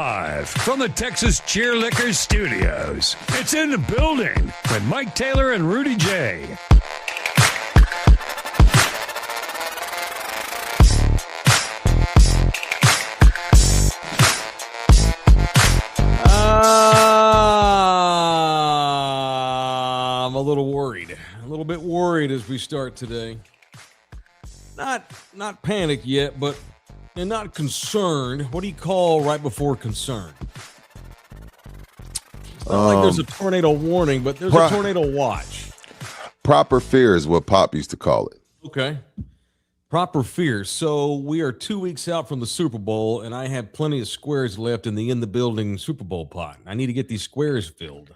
Live from the Texas Cheerlickers Studios, it's In the Building with Mike Taylor and Rudy J. I'm a little worried. A little bit worried as we start today. Not panicked yet, but and not concerned. What do you call right before concerned? It's not like there's a tornado warning, but there's a tornado watch. Proper fear is what Pop used to call it. Okay. Proper fear. So we are 2 weeks out from the Super Bowl, and I have plenty of squares left in the building Super Bowl pot. I need to get these squares filled.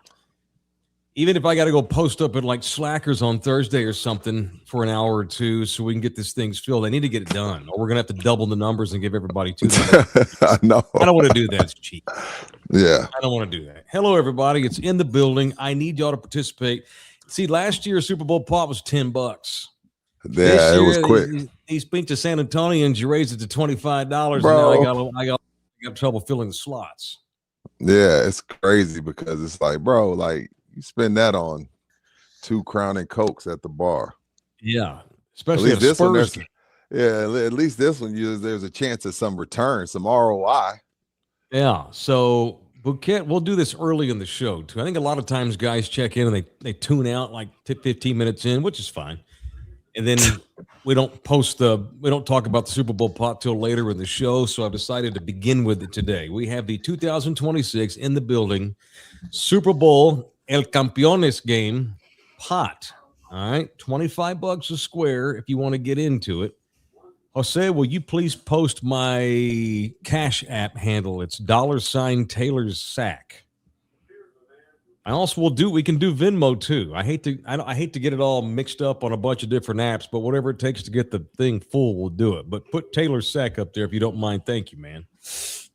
Even if I got to go post up at like Slackers on Thursday or something for an hour or two so we can get these things filled, I need to get it done, or we're going to have to double the numbers and give everybody $2. I know. I don't want to do that. It's cheap. Yeah. I don't want to do that. Hello, everybody. It's In the Building. I need y'all to participate. See, last year's Super Bowl pot was $10. Yeah, it was quick. He speak to San Antonians. You raised it to $25, Bro. and now I got trouble filling the slots. Yeah, it's crazy because it's like, bro, like you spend that on 2 Crown and Cokes at the bar. Yeah, especially at this one. Game. Yeah, at least this one, there's a chance of some return, some ROI. Yeah, so Bouquet, we'll do this early in the show too. I think a lot of times guys check in and they tune out like 15 minutes in, which is fine. And then we don't talk about the Super Bowl pot till later in the show. So I've decided to begin with it today. We have the 2026 In the Building Super Bowl El Campeones game pot. All right. $25 a square if you want to get into it. Jose, will you please post my Cash App handle? It's $Taylor's Sack. I also we can do Venmo too. I hate to get it all mixed up on a bunch of different apps, but whatever it takes to get the thing full, we'll do it. But put Taylor's Sack up there if you don't mind. Thank you, man.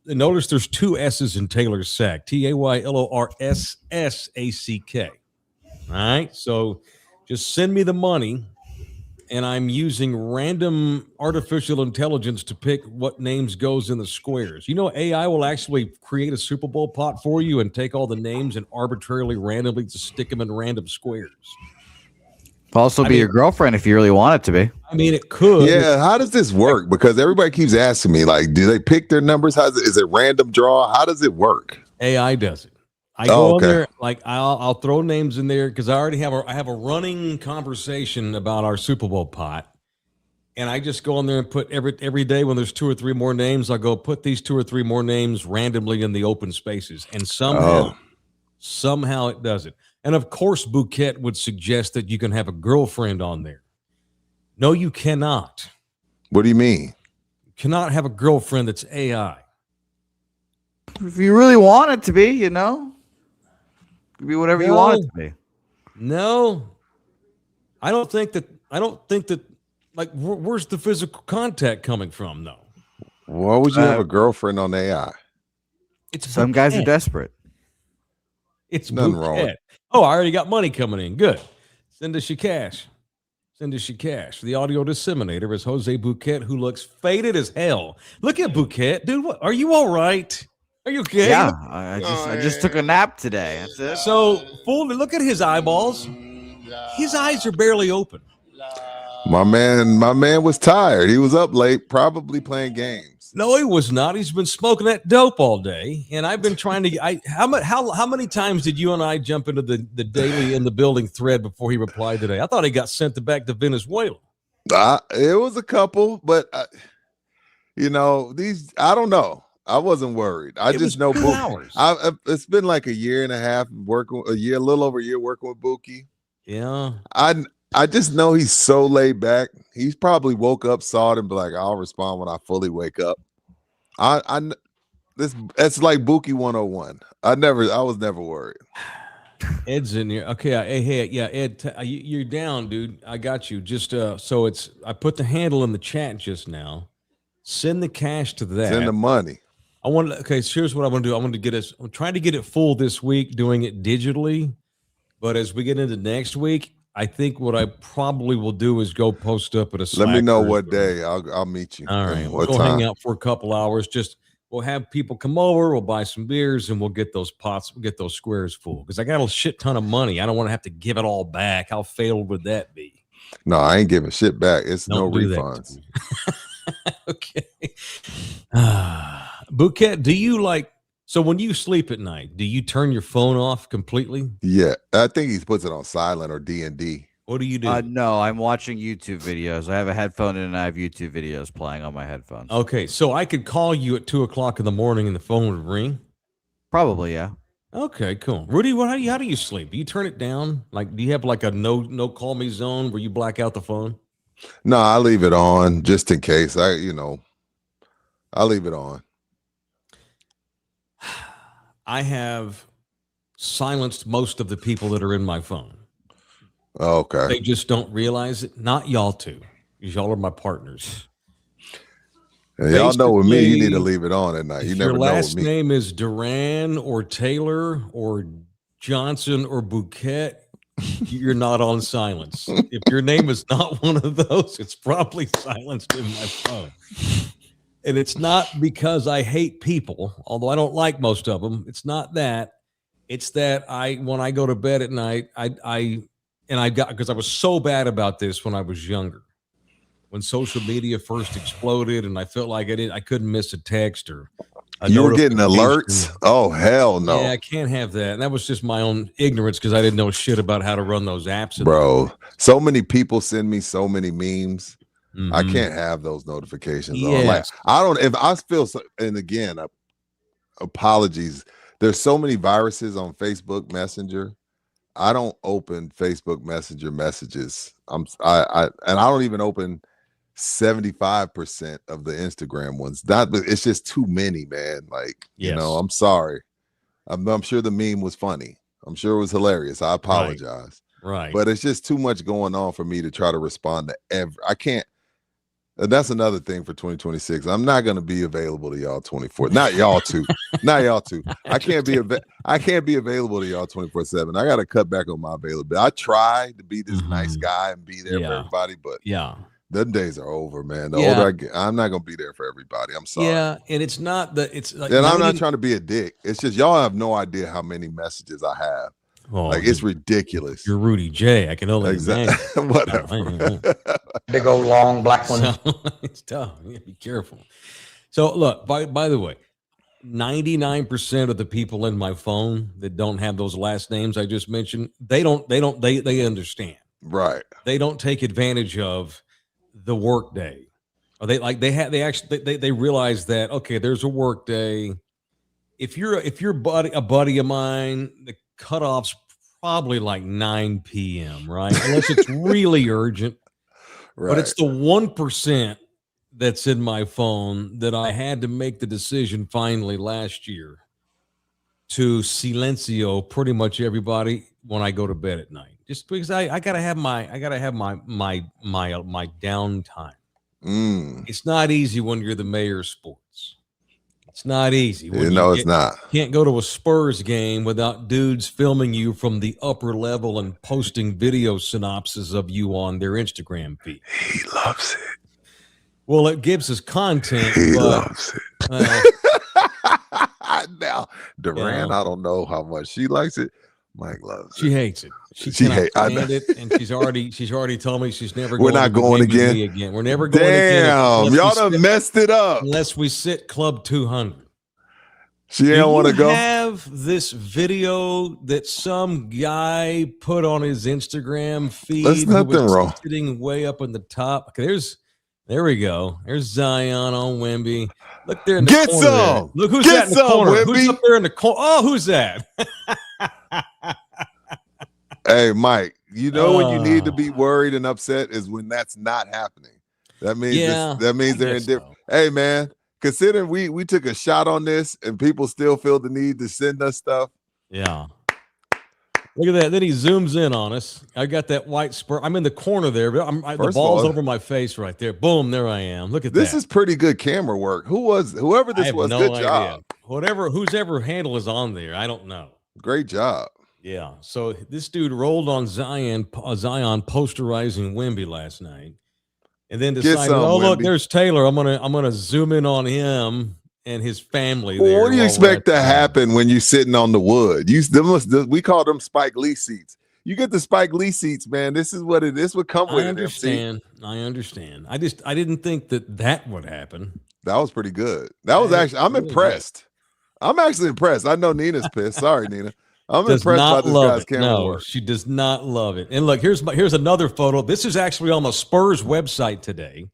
And notice there's 2 S's in Taylor's Sack. TaylorSsack. All right. So just send me the money, and I'm using random artificial intelligence to pick what names goes in the squares. You know, AI will actually create a Super Bowl pot for you and take all the names and arbitrarily, randomly just stick them in random squares. Also be your girlfriend if you really want it to be. I mean, it could. Yeah, how does this work? Because everybody keeps asking me, like, do they pick their numbers? Is it random draw? How does it work? AI does it. I go in there, like I'll throw names in there because I already have a running conversation about our Super Bowl pot, and I just go in there and put every day when there's 2 or 3 more names, I'll go put these 2 or 3 more names randomly in the open spaces, and somehow it does it. And of course, Bouquet would suggest that you can have a girlfriend on there. No, you cannot. What do you mean? You cannot have a girlfriend that's AI. If you really want it to be, you know. Be whatever you want it to be. No, I don't think that. Like, where's the physical contact coming from? No. Why would you have a girlfriend on AI? Some guys are desperate. It's nothing Bouquet. wrong. Oh, I already got money coming in. Good. Send us your cash. Send us your cash. The audio disseminator is Jose Bouquet, who looks faded as hell. Look at Bouquet, dude. What? Are you all right? Are you okay? Yeah, I just took a nap today. That's it. So, look at his eyeballs. His eyes are barely open. My man was tired. He was up late, probably playing games. No, he was not. He's been smoking that dope all day, and I've been trying to. How many times did you and I jump into the daily In the Building thread before he replied today? I thought he got sent back to Venezuela. It was a couple, but I don't know. I wasn't worried. I just know Bookie. It's been like a year and a half working, a little over a year working with Bookie. Yeah. I just know he's so laid back. He's probably woke up, saw it, and be like, "I'll respond when I fully wake up." It's like Bookie 101. I was never worried. Ed's in here. Okay. Hey, yeah, Ed, you're down, dude. I got you. Just so I put the handle in the chat just now. Send the cash to that. Send the money. So here's what I want to do. I'm trying to get it full this week, doing it digitally. But as we get into next week, I think what I probably will do is go post up at a Slack. Let me know what day. I'll meet you. All right. What we'll time? hang out for a couple hours. Just we'll have people come over, we'll buy some beers, and we'll get those pots, we'll get those squares full. Because I got a shit ton of money. I don't want to have to give it all back. How failed would that be? No, I ain't giving shit back. It's Don't no refunds. Okay. Bouquet, do you like, so when you sleep at night, do you turn your phone off completely? Yeah, I think he puts it on silent or D&D. What do you do? No, I'm watching YouTube videos. I have a headphone in and I have YouTube videos playing on my headphones. Okay, so I could call you at 2:00 in the morning and the phone would ring? Probably, yeah. Okay, cool. Rudy, how do you sleep? Do you turn it down? Like, do you have like a no call me zone where you black out the phone? No, I leave it on just in case. I leave it on. I have silenced most of the people that are in my phone. Okay. They just don't realize it. Not y'all two. Y'all are my partners. And y'all know with me, you need to leave it on at night. You never know with me. Your last name is Duran or Taylor or Johnson or Bouquet, you're not on silence. If your name is not one of those, it's probably silenced in my phone. And it's not because I hate people, although I don't like most of them. It's not that. It's that when I go to bed at night, because I was so bad about this when I was younger. When social media first exploded and I felt like I couldn't miss a text or you were getting alerts. Oh, hell no. Yeah, I can't have that. And that was just my own ignorance because I didn't know shit about how to run those apps. Bro, so many people send me so many memes. Mm-hmm. I can't have those notifications on. Like, I don't, if I feel so, and again, apologies. There's so many viruses on Facebook Messenger. I don't open Facebook Messenger messages. And I don't even open 75% of the Instagram ones. It's just too many, man. Like, you know, I'm sorry. I'm sure the meme was funny. I'm sure it was hilarious. I apologize. Right. But it's just too much going on for me to try to respond to I can't. That's another thing for 2026. I'm not going to be available to y'all 24. Not y'all two. Not y'all two. I can't be available to y'all 24/7. I got to cut back on my availability. I try to be this nice guy and be there for everybody, but them days are over, man. The older I get, I'm not going to be there for everybody. I'm sorry. Yeah, and it's not that it's like, and I'm not trying to be a dick. It's just y'all have no idea how many messages I have. Oh, like, it's ridiculous. You're Rudy J. I can only imagine. Whatever. Big old long black one. So, it's tough. You be careful. So look, by the way, 99% of the people in my phone that don't have those last names I just mentioned, they understand. Right. They don't take advantage of the work day. Or they realize that, okay, there's a work day. If you're a buddy of mine, the cutoff's probably like 9 p.m., right? Unless it's really urgent. Right. But it's the 1% that's in my phone that I had to make the decision finally last year to silencio pretty much everybody when I go to bed at night. Just because I gotta have my downtime. It's not easy when you're the mayor of sports. It's not easy. It's not. Can't go to a Spurs game without dudes filming you from the upper level and posting video synopses of you on their Instagram feed. He loves it. Well, it gives us content. He loves it. Now, Duran, I don't know how much she likes it. Mike loves it. She hates it. She hates it, and she's already told me she's never. We're not going again. We're never going again. Damn, y'all done messed it up. Unless we sit Club 200. She didn't want to go. Have this video that some guy put on his Instagram feed. There's nothing wrong. Sitting way up in the top. Okay, there we go. There's Zion on Wemby. Look there in the corner. Some. Look who's that in the corner. Wemby. Who's up there in the corner? Oh, who's that? Hey, Mike, you know when you need to be worried and upset is when that's not happening. That means they're indifferent. So. Hey, man, considering we took a shot on this and people still feel the need to send us stuff. Yeah. Look at that. Then he zooms in on us. I got that white spur. I'm in the corner there. But the ball's over my face right there. Boom, there I am. Look at this. This is pretty good camera work. Whoever this was, good job. Whose ever handle is on there, I don't know. Great job. Yeah. So this dude rolled on Zion posterizing Wemby last night, and then decided, look, there's Taylor. I'm gonna zoom in on him and his family. Well, there what do you while we're expect at to the happen when you're sitting on the wood? We call them Spike Lee seats. You get the Spike Lee seats, man. This is what it is. Would come with I it. understand. MC. I understand. I didn't think that would happen. That was pretty good. That was actually. I'm really impressed. I'm actually impressed. I know Nina's pissed. Sorry, Nina. I'm Does impressed by not this love guy's it. camera No, work. she does not love it. And look, here's another photo. This is actually on the Spurs website today.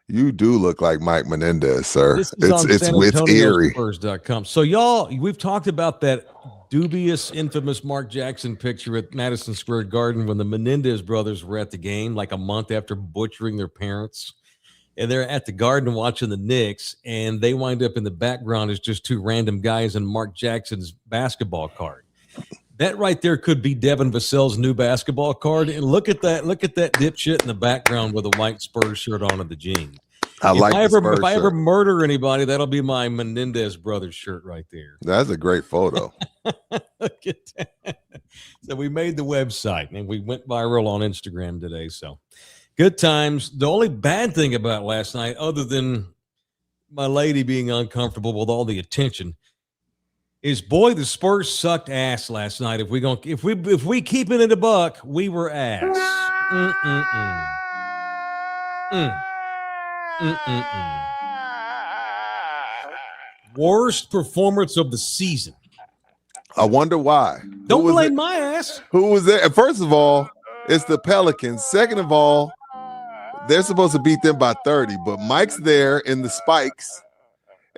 You do look like Mike Menendez, sir. This is on It's eerie. SanAntonioSpurs.com. So y'all, we've talked about that dubious, infamous Mark Jackson picture at Madison Square Garden when the Menendez brothers were at the game like a month after butchering their parents. And they're at the Garden watching the Knicks, and they wind up in the background as just two random guys in Mark Jackson's basketball card. That right there could be Devin Vassell's new basketball card. And look at that dipshit in the background with a white Spurs shirt on and the jeans. If I ever murder anybody, that'll be my Menendez brothers shirt right there. That's a great photo. Look at that. So we made the website, and we went viral on Instagram today. So good times. The only bad thing about last night, other than my lady being uncomfortable with all the attention, is boy, the Spurs sucked ass last night. If we keep it in the buck, we were ass. Worst performance of the season. I wonder why. Don't blame my ass. Who was there? First of all, it's the Pelicans. Second of all, they're supposed to beat them by 30, but Mike's there in the spikes,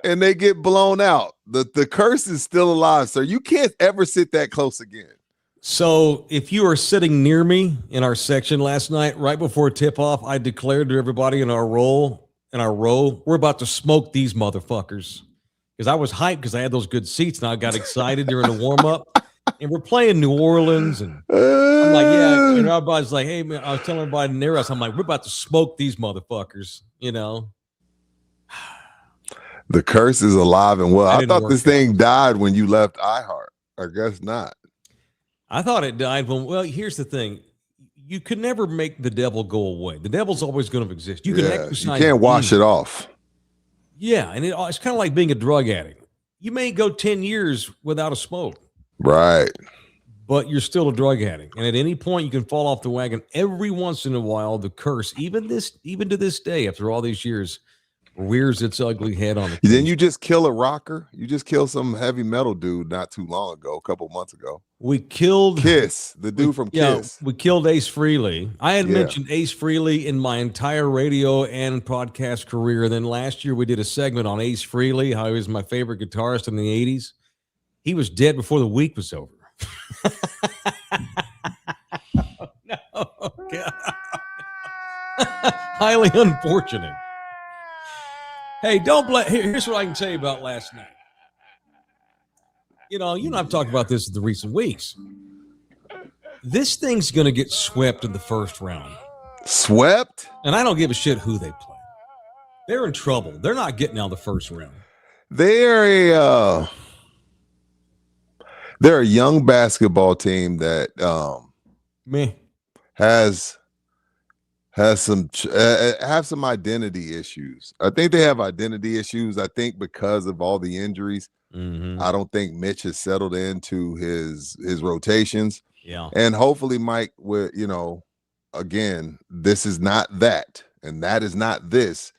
and they get blown out. The curse is still alive, sir. You can't ever sit that close again. So if you were sitting near me in our section last night, right before tip-off, I declared to everybody in our row, we're about to smoke these motherfuckers. Because I was hyped because I had those good seats, and I got excited during the warm-up. And we're playing New Orleans, and I'm like, yeah. And everybody's like, hey, man, I was telling everybody near us, I'm like, we're about to smoke these motherfuckers, you know. The curse is alive and well. I thought this thing died when you left iHeart. I guess not. I thought it died when, well, here's the thing. You could never make the devil go away. The devil's always going to exist. You can exercise. You can't wash it off. Yeah, and it's kind of like being a drug addict. You may go 10 years without a smoke. Right. But you're still a drug addict. And at any point, you can fall off the wagon. Every once in a while, the curse, even to this day, after all these years, rears its ugly head on the case. Then you just kill a rocker. You just killed some heavy metal dude not too long ago, a couple months ago. We killed Kiss, the dude from Kiss. We killed Ace Frehley. I had mentioned Ace Frehley in my entire radio and podcast career. And then last year we did a segment on Ace Frehley, how he was my favorite guitarist in the 80s. He was dead before the week was over. No, God. Highly unfortunate. Hey, don't blame. Here's what I can tell you about last night. You know, I've talked about this in the recent weeks. This thing's going to get swept in the first round. Swept? And I don't give a shit who they play. They're in trouble. They're not getting out of the first round. They're a young basketball team that have some identity issues. I think they have identity issues. I think because of all the injuries, I don't think Mitch has settled into his rotations. Yeah, and hopefully Mike will. Again, this is not that, and that is not this.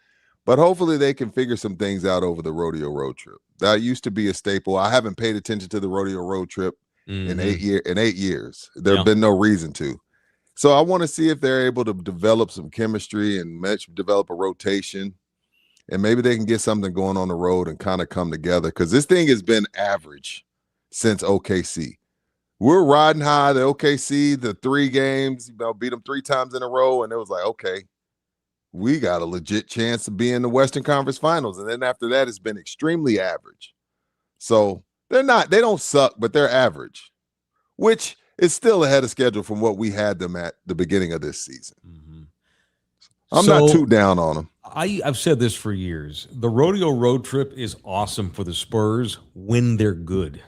But hopefully they can figure some things out over the rodeo road trip. That used to be a staple. I haven't paid attention to the rodeo road trip in 8 years. There's been no reason to. So I want to see if they're able to develop some chemistry and develop a rotation, and maybe they can get something going on the road and kind of come together, because this thing has been average since OKC. We're riding high. The OKC, the 3 games, beat them 3 times in a row, and it was like, okay, we got a legit chance to be in the Western Conference Finals. And then after that, it's been extremely average. So they don't suck, but they're average, which is still ahead of schedule from what we had them at the beginning of this season. I'm not too down on them. I've said this for years. The rodeo road trip is awesome for the Spurs when they're good.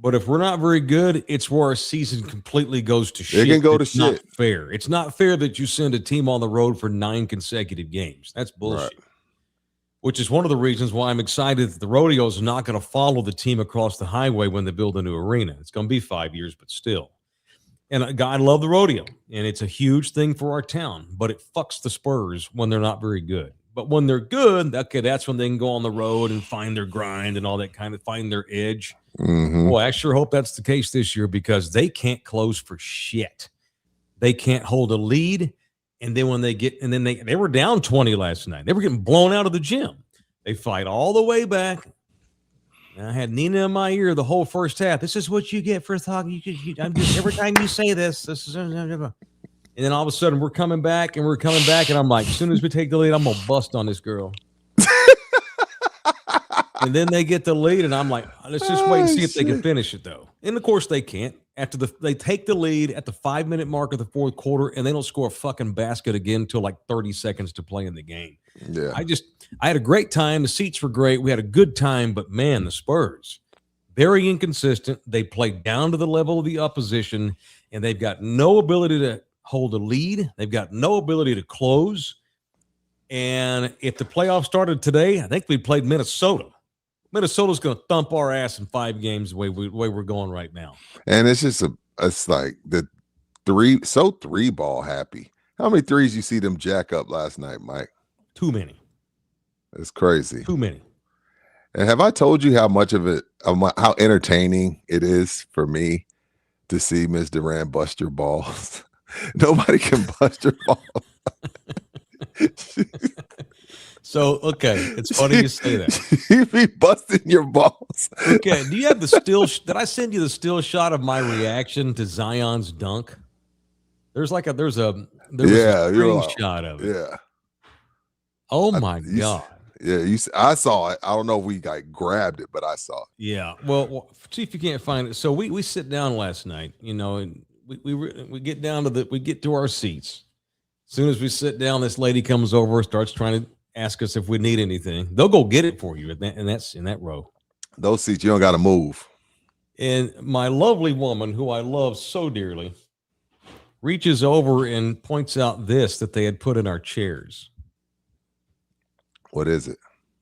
But if we're not very good, it's where our season completely goes to shit. It can go to shit. Not fair. It's not fair that you send a team on the road for 9 consecutive games. That's bullshit. Right. which is one of the reasons why I'm excited that the rodeo is not going to follow the team across the highway when they build a new arena. It's going to be 5 years, but still. And I love the rodeo, and it's a huge thing for our town, but it fucks the Spurs when they're not very good. But when they're good, okay, that's when they can go on the road and find their grind and all that kind of, find their edge. Mm-hmm. Well, I sure hope that's the case this year because they can't close for shit. They can't hold a lead. And then when they get, and then they were down 20 last night. They were getting blown out of the gym. They fight all the way back. And I had Nina in my ear the whole first half. This is what you get for talking. I'm just every time you say this is. And then all of a sudden we're coming back, and I'm like, as soon as we take the lead, I'm gonna bust on this girl. And then they get the lead, and I'm like, let's just wait and see if they can finish it, though. And of course they can't. After they take the lead at the 5-minute mark of the fourth quarter, and they don't score a fucking basket again until like 30 seconds to play in the game. Yeah, I had a great time. The seats were great. We had a good time, but man, the Spurs, very inconsistent. They play down to the level of the opposition, and they've got no ability to hold a lead. They've got no ability to close. And if the playoffs started today, I think we played Minnesota. Minnesota's going to thump our ass in 5 games the way we're going right now. and it's like the three ball happy. How many threes you see them jack up last night, Mike? Too many. It's crazy. Too many. And have I told you how much of it, how entertaining it is for me to see Miss Durant bust your balls? Nobody can bust your balls. So, okay, it's funny you say that. You be busting your balls. Okay, do you have the still? Did I send you the still shot of my reaction to Zion's dunk? There's a screenshot of it. Yeah. Oh my god. I saw it. I don't know if we grabbed it, but I saw it. Yeah. Well, see if you can't find it. So we sit down last night, and we get down to we get to our seats. As soon as we sit down, this lady comes over, starts trying to ask us if we need anything. They'll go get it for you, and that's in that row. Those seats, you don't got to move. And my lovely woman, who I love so dearly, reaches over and points out that they had put in our chairs. What is it?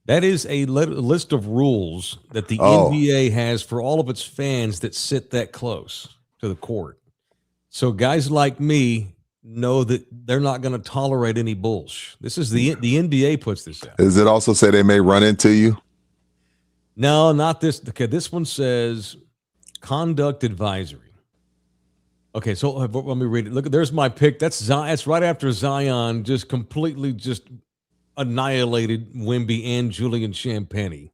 That is a list of rules that the NBA has for all of its fans that sit that close to the court. So guys like me know that they're not going to tolerate any bullshit. This is the NBA puts this out. Does it also say they may run into you? No, not this. Okay, this one says conduct advisory. Okay, so let me read it. Look, there's my pick. That's right after Zion just completely just annihilated Wemby and Julian Champagnie.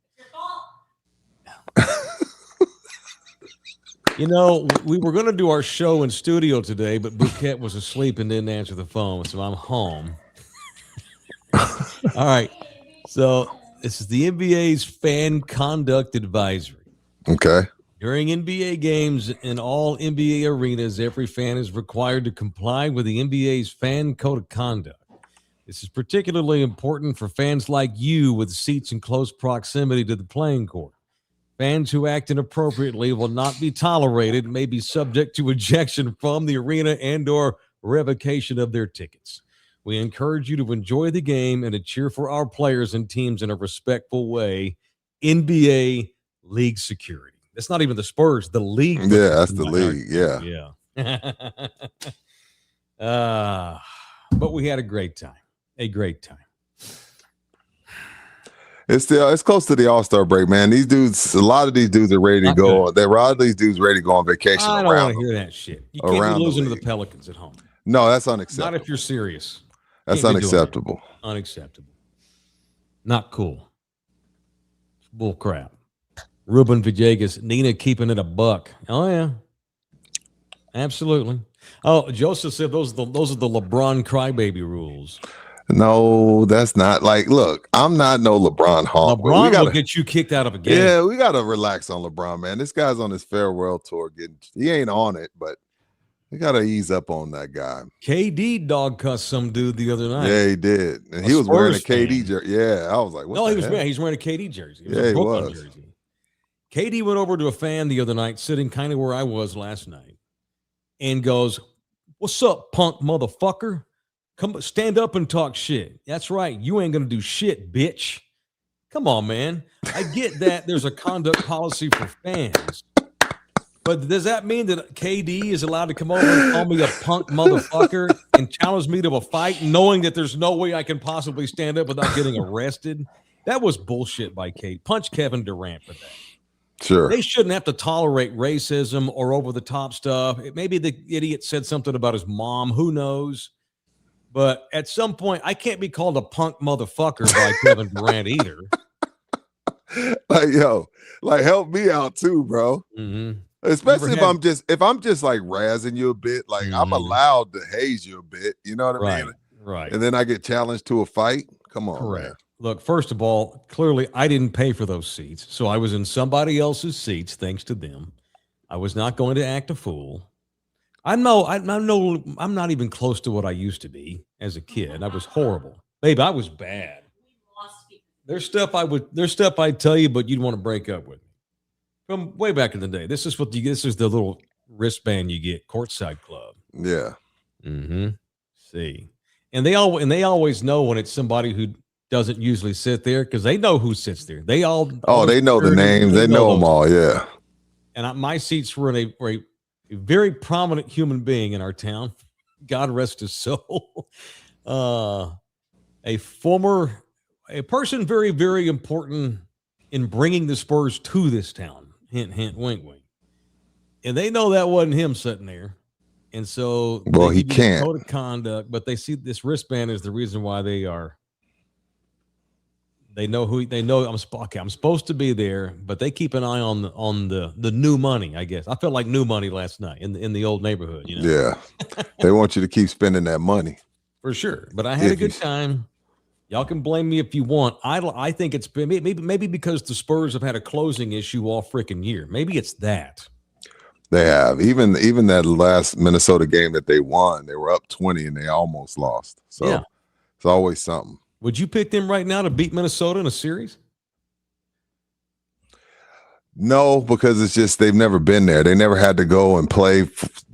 We were going to do our show in studio today, but Bouquet was asleep and didn't answer the phone, so I'm home. All right. So this is the NBA's fan conduct advisory. Okay. During NBA games in all NBA arenas, every fan is required to comply with the NBA's fan code of conduct. This is particularly important for fans like you with seats in close proximity to the playing court. Fans who act inappropriately will not be tolerated and may be subject to ejection from the arena and/or revocation of their tickets. We encourage you to enjoy the game and to cheer for our players and teams in a respectful way. NBA League Security. That's not even the Spurs, the league. Yeah, that's the league. Yeah. But we had a great time. A great time. It's close to the All-Star break, man. These dudes, a lot of these dudes are ready to go. A lot of these dudes ready to go on vacation. I don't want to hear that shit. You can't be losing to the Pelicans at home. No, that's unacceptable. Not if you're serious. That's unacceptable. Unacceptable. Not cool. Bull crap. Ruben Villegas, Nina keeping it a buck. Oh yeah, absolutely. Oh, Joseph said those are the LeBron crybaby rules. No, that's not. Look, I'm not no LeBron honk. LeBron will get you kicked out of a game. Yeah, we gotta relax on LeBron, man. This guy's on his farewell tour. He ain't on it, but we gotta ease up on that guy. KD dog cussed some dude the other night. Yeah, he did, and he was wearing a KD jersey. Yeah, I was like, what? No, he's wearing a KD jersey. It was a Brooklyn jersey. KD went over to a fan the other night, sitting kind of where I was last night, and goes, "What's up, punk motherfucker? Come stand up and talk shit." That's right. You ain't gonna do shit, bitch. Come on, man. I get that there's a conduct policy for fans. But does that mean that KD is allowed to come over and call me a punk motherfucker and challenge me to a fight, knowing that there's no way I can possibly stand up without getting arrested? That was bullshit by KD. Punch Kevin Durant for that. Sure. They shouldn't have to tolerate racism or over-the-top stuff. Maybe the idiot said something about his mom. Who knows? But at some point, I can't be called a punk motherfucker by Kevin Durant either. Like, yo, like help me out too, bro. Mm-hmm. Especially if I'm just like razzing you a bit, like I'm allowed to haze you a bit. You know what I mean? Right. And then I get challenged to a fight. Come on, correct. Man. Look, first of all, clearly I didn't pay for those seats, so I was in somebody else's seats. Thanks to them, I was not going to act a fool. I'm not even close to what I used to be as a kid. I was horrible, babe. I was bad. There's stuff I'd tell you, but you'd want to break up with me. From way back in the day. This is the little wristband you get, Courtside Club. Yeah. Mm-hmm. See. And they always know when it's somebody who doesn't usually sit there because they know who sits there. They know the names. They know them all, yeah. And my seats were in a very prominent human being in our town. God rest his soul. A person very, very important in bringing the Spurs to this town. Hint, hint, wink, wink. And they know that wasn't him sitting there. And so he can't. Code of conduct, but they see this wristband is the reason why they know I'm supposed to be there, but they keep an eye on the new money, I guess. I felt like new money last night in the old neighborhood, you know. Yeah. They want you to keep spending that money. For sure. But I had a good time. Y'all can blame me if you want. I think it's been maybe because the Spurs have had a closing issue all freaking year. Maybe it's that. They have. Even that last Minnesota game that they won, they were up 20 and they almost lost. So yeah. It's always something. Would you pick them right now to beat Minnesota in a series? No, because it's just they've never been there. They never had to go and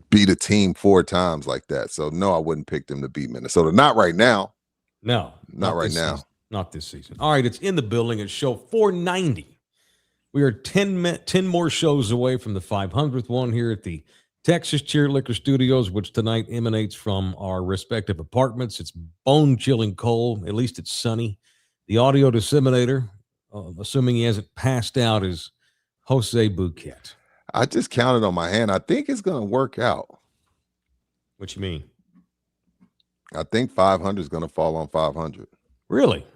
beat a team 4 times like that. So no, I wouldn't pick them to beat Minnesota. Not right now. No, not right now. Season. Not this season. All right, it's in the building. It's show 490. We are 10 more shows away from the 500th one here at the Texas Cheer Liquor Studios, which tonight emanates from our respective apartments. It's bone-chilling cold. At least it's sunny. The audio disseminator, assuming he hasn't passed out, is Jose Bouquet. I just counted on my hand. I think it's going to work out. What you mean? I think 500 is going to fall on 500. Really?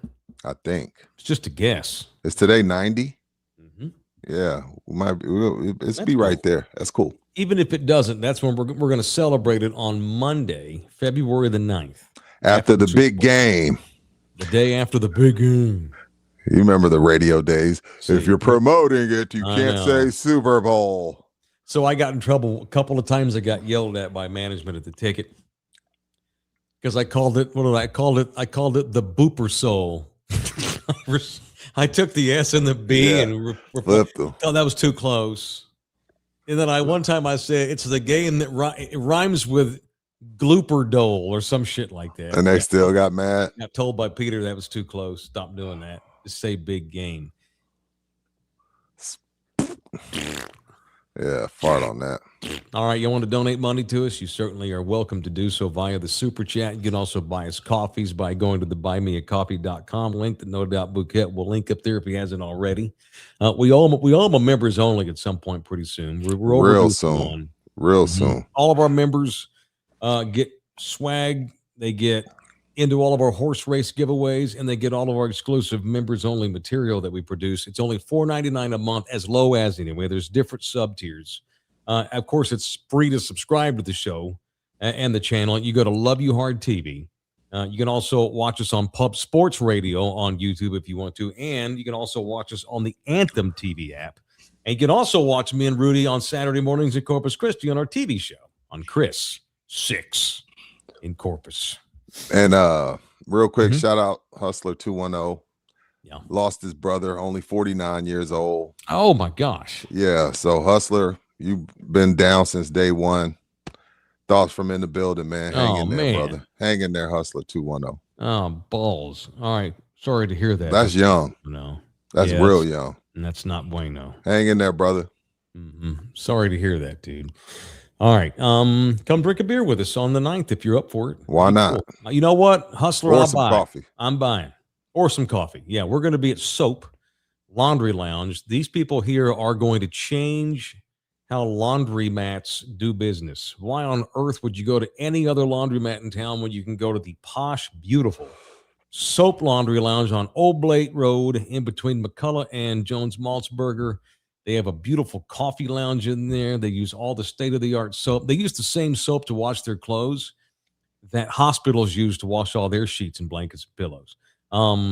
I think. It's just a guess. Is today 90? Mm-hmm. Yeah. It's be right there. That's cool. Even if it doesn't, that's when we're going to celebrate it on Monday, February the 9th. After the big game. The day after the big game. You remember the radio days. See, if you're promoting it, you can't say Super Bowl. So I got in trouble a couple of times. I got yelled at by management at the ticket. Because I called it, I called it the Booper Soul. I took the S and the B and flipped them. Oh, that was too close. And then one time I said it's the game that rhymes with Glooper Dole or some shit like that. And they still got mad. Got told by Peter that was too close. Stop doing that. Just say big game. Yeah, fart on that. All right, you want to donate money to us? You certainly are welcome to do so via the Super Chat. You can also buy us coffees by going to the buymeacoffee.com link that No Doubt Bouquet will link up there if he hasn't already. We all them members only at some point pretty soon. We're over real soon. Real soon. All of our members get swag. They get into all of our horse race giveaways, and they get all of our exclusive members-only material that we produce. It's only $4.99 a month, as low as anyway. There's different sub-tiers. Of course, it's free to subscribe to the show and the channel. You go to Love You Hard TV. You can also watch us on Pub Sports Radio on YouTube if you want to, and you can also watch us on the Anthem TV app. And you can also watch me and Rudy on Saturday mornings at Corpus Christi on our TV show on Chris 6 in Corpus. And real quick, shout out Hustler 210. Yeah. Lost his brother, only 49 years old. Oh my gosh. Yeah. So Hustler, you've been down since day one. Thoughts from in the building, man. Hang in there, brother. Hang in there, Hustler 210. Oh, balls. All right. Sorry to hear that. That's young. No. That's real young. And that's not bueno. Hang in there, brother. Mm-hmm. Sorry to hear that, dude. All right. Come drink a beer with us on the 9th if you're up for it. Why not? Cool. You know what? Hustler, Or I'll some buy. coffee. I'm buying. Or some coffee. Yeah, we're going to be at Soap Laundry Lounge. These people here are going to change how laundromats do business. Why on earth would you go to any other laundromat in town when you can go to the posh, beautiful Soap Laundry Lounge on Oblate Road in between McCullough and Jones Maltzberger? They have a beautiful coffee lounge in there. They use all the state-of-the-art soap. They use the same soap to wash their clothes that hospitals use to wash all their sheets and blankets and pillows.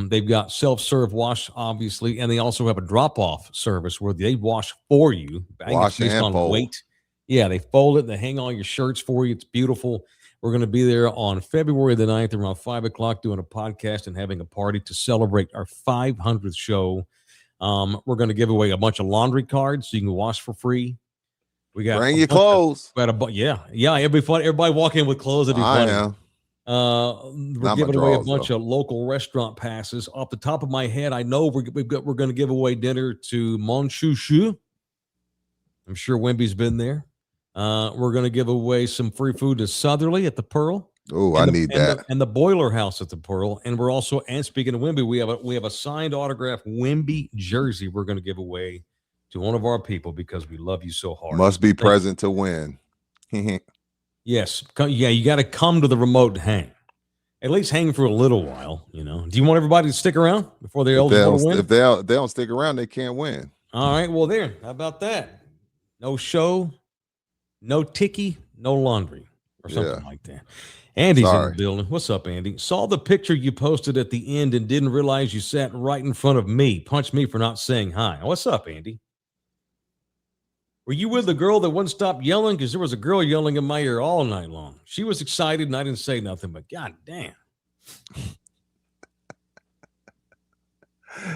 They've got self-serve wash, obviously, and they also have a drop-off service where they wash for you. Wash based and on fold. weight. Yeah, they fold it. They hang all your shirts for you. It's beautiful. We're going to be there on February the 9th around 5 o'clock doing a podcast and having a party to celebrate our 500th show. We're going to give away a bunch of laundry cards so you can wash for free. We got Bring your clothes. Yeah. It'll be fun. Everybody walk in with clothes. It'll be funny. I am. We're giving away a bunch of local restaurant passes. Off the top of my head, I know we're going to give away dinner to Mon Chouchou. I'm sure Wemby's been there. We're going to give away some free food to Southerly at the Pearl. Oh, I need that. And the Boiler House at the Pearl. And we're also, and speaking of Wemby, we have a signed autographed Wemby jersey we're going to give away to one of our people because we love you so hard. Must be present to win. Yes. Yeah, you got to come to the remote and hang. At least hang for a little while, you know. Do you want everybody to stick around before they're eligible to win? If they don't stick around, they can't win. All right, well, there. How about that? No show, no ticky, no laundry or something like that. Andy's in the building. What's up, Andy? Saw the picture you posted at the end and didn't realize you sat right in front of me. Punch me for not saying hi. What's up, Andy? Were you with the girl that wouldn't stop yelling? Because there was a girl yelling in my ear all night long. She was excited, and I didn't say nothing, but god damn.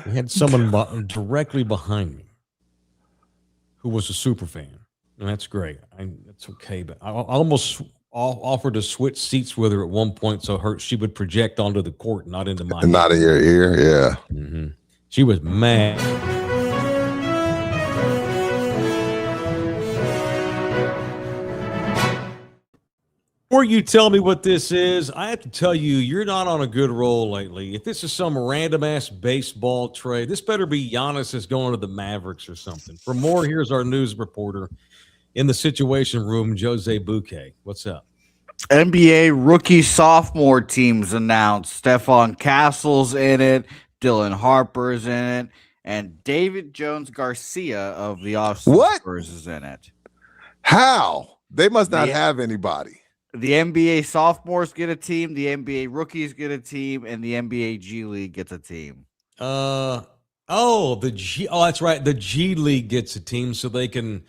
We had someone directly behind me who was a super fan, and that's great. That's okay, but I almost offered to switch seats with her at one point so she would project onto the court, not into my ear. Not in your ear, yeah. Mm-hmm. She was mad. Before you tell me what this is, I have to tell you, you're not on a good roll lately. If this is some random-ass baseball trade, this better be Giannis is going to the Mavericks or something. For more, here's our news reporter in the Situation Room, Jose Bouquet. What's up? NBA rookie sophomore teams announced. Stephon Castle's in it. Dylan Harper's in it. And David Jones Garcia of the Austin Spurs is in it. How? They must not have anybody. The NBA sophomores get a team, the NBA rookies get a team, and the NBA G League gets a team. That's right. The G League gets a team so they can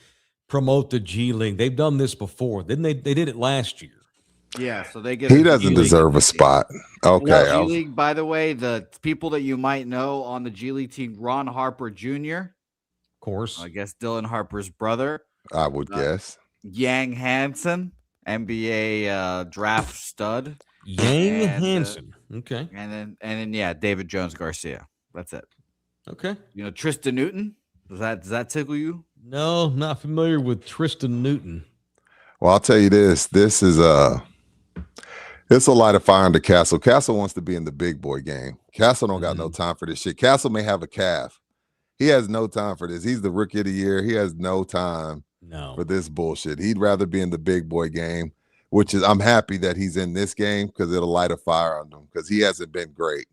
promote the G League. They've done this before. Didn't they? They did it last year. Yeah, so they get. He doesn't deserve a spot. Okay. Well, G League, by the way, the people that you might know on the G League team: Ron Harper Jr., of course. I guess Dylan Harper's brother. I would guess. Yang Hansen, NBA draft stud. Yang Hansen. Okay. And then yeah, David Jones Garcia. That's it. Okay. You know Tristan Newton. Does that tickle you? No, not familiar with Tristan Newton. Well, I'll tell you this. This is it's a light of fire under Castle. Castle wants to be in the big boy game. Castle don't got no time for this shit. Castle may have a calf. He has no time for this. He's the rookie of the year. He has no time for this bullshit. He'd rather be in the big boy game, which is I'm happy that he's in this game because it'll light a fire on him because he hasn't been great.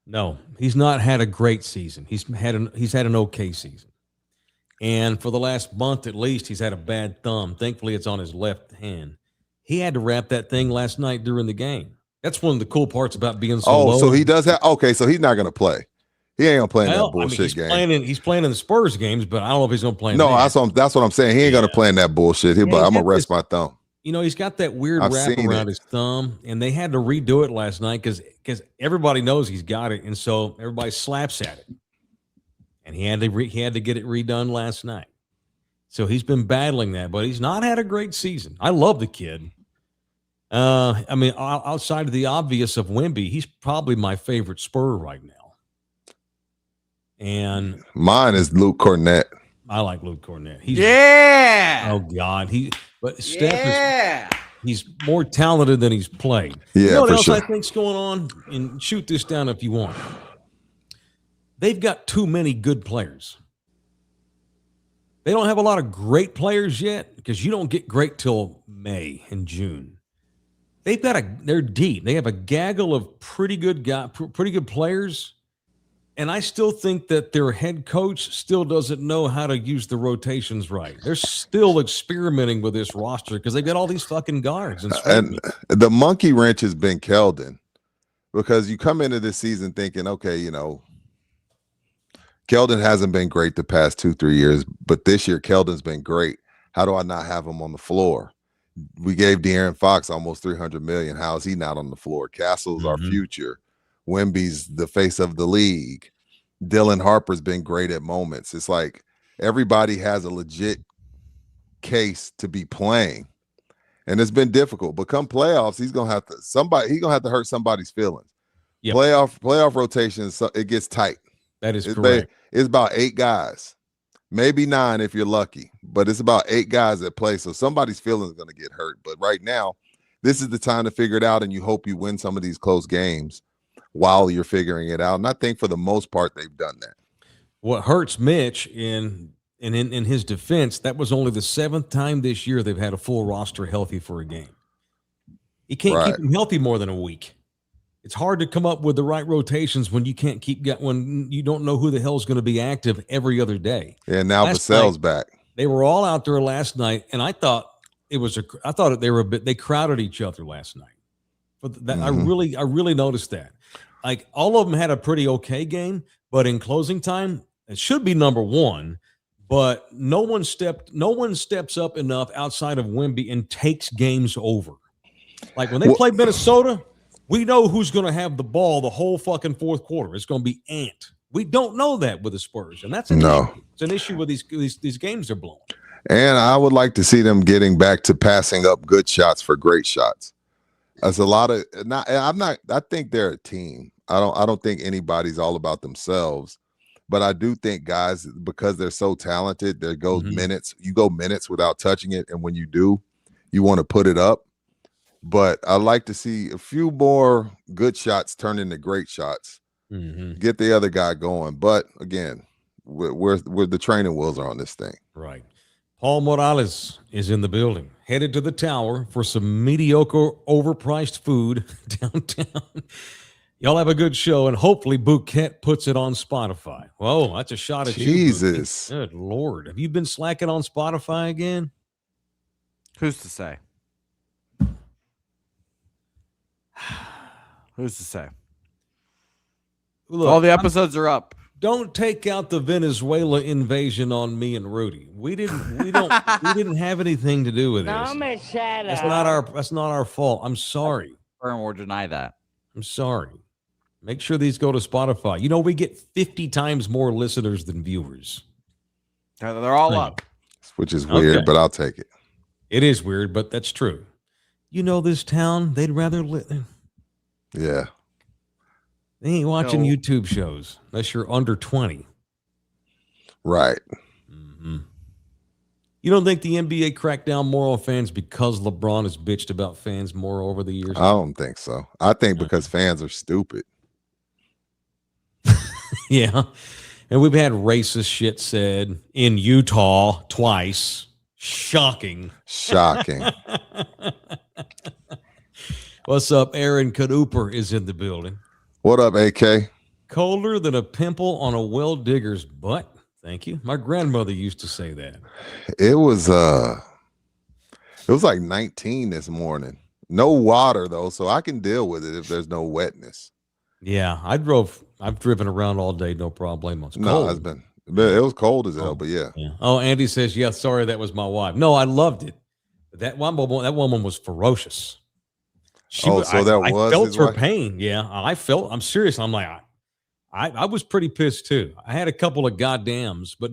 No, he's not had a great season. He's had an okay season. And for the last month at least, he's had a bad thumb. Thankfully, it's on his left hand. He had to wrap that thing last night during the game. That's one of the cool parts about being so low. So he does have – okay, so he's not going to play. He ain't going to play in that bullshit game. He's playing in the Spurs games, but I don't know if he's going to play in that's what I'm saying. He ain't going to play in that bullshit. He'll be like, I'm going to rest my thumb. You know, he's got that weird wrap around his thumb, and they had to redo it last night because everybody knows he's got it, and so everybody slaps at it. And he had to get it redone last night. So he's been battling that, but he's not had a great season. I love the kid. I mean, outside of the obvious of Wemby, he's probably my favorite Spur right now. And mine is Luke Cornett. I like Luke Cornett. Oh God, he's more talented than he's played. Yeah, you know what else sure. I think's going on? And shoot this down if you want. They've got too many good players. They don't have a lot of great players yet because you don't get great till May and June. They're deep. They have a gaggle of pretty good players. And I still think that their head coach still doesn't know how to use the rotations right. They're still experimenting with this roster because they've got all these fucking guards. And the monkey wrench has been Keldon, because you come into this season thinking, okay, Keldon hasn't been great the past 2-3 years, but this year Keldon's been great. How do I not have him on the floor? We gave De'Aaron Fox almost $300 million. How is he not on the floor? Castle's our future. Wemby's the face of the league. Dylan Harper's been great at moments. It's like everybody has a legit case to be playing, and it's been difficult. But come playoffs, he's gonna have to hurt somebody's feelings. Yep. Playoff rotations, it gets tight. That is correct. It's about 8 guys, maybe 9 if you're lucky, but it's about 8 guys that play. So somebody's feelings are gonna get hurt. But right now, this is the time to figure it out, and you hope you win some of these close games while you're figuring it out. And I think for the most part, they've done that. What hurts Mitch in his defense, that was only the 7th time this year they've had a full roster healthy for a game. You can't keep them healthy more than a week. It's hard to come up with the right rotations when you can't when you don't know who the hell is going to be active every other day. And now Vassell's back. They were all out there last night, and I thought they crowded each other last night. But I really noticed that. Like, all of them had a pretty okay game, but in closing time, it should be number 1. But no one steps up enough outside of Wemby and takes games over. Like when they play Minnesota, we know who's going to have the ball the whole fucking fourth quarter. It's going to be Ant. We don't know that with the Spurs, and that's issue. It's an issue with these games they're blowing. And I would like to see them getting back to passing up good shots for great shots. That's a lot of I think they're a team. I don't think anybody's all about themselves, but I do think guys, because they're so talented, there goes minutes. You go minutes without touching it, and when you do, you want to put it up. But I like to see a few more good shots turn into great shots. Get the other guy going. But again, we're the training wheels are on this thing. Right. Paul Morales is in the building, headed to the tower for some mediocre, overpriced food downtown. Y'all have a good show, and hopefully Bouquet puts it on Spotify. Whoa, that's a shot at Jesus. you. Good Lord. Have you been slacking on Spotify again? Who's to say? Who's to say? Look, all the episodes are up. Don't take out the Venezuela invasion on me and Rudy. We didn't have anything to do with this. That's not our fault. I'm sorry. Confirm or deny that. I'm sorry. Make sure these go to Spotify. You know, we get 50 times more listeners than viewers. They're all up. Which is weird, but I'll take it. It is weird, but that's true. You know, this town, they'd rather Yeah. They ain't watching YouTube shows unless you're under 20. Right. You don't think the NBA cracked down more on fans because LeBron has bitched about fans more over the years? I don't think so. I think because fans are stupid. Yeah. And we've had racist shit said in Utah twice. Shocking. What's up? Aaron Kaduper is in the building. What up, AK? Colder than a pimple on a well digger's butt. Thank you. My grandmother used to say that. It was like 19 this morning. No water though, so I can deal with it if there's no wetness. Yeah, I've driven around all day, no problem. It's cold. It was cold as hell, but yeah. Oh, Andy says, yeah, sorry, that was my wife. No, I loved it. That woman was ferocious. I felt her pain. Yeah, I'm serious. I'm like, I was pretty pissed too. I had a couple of goddams, but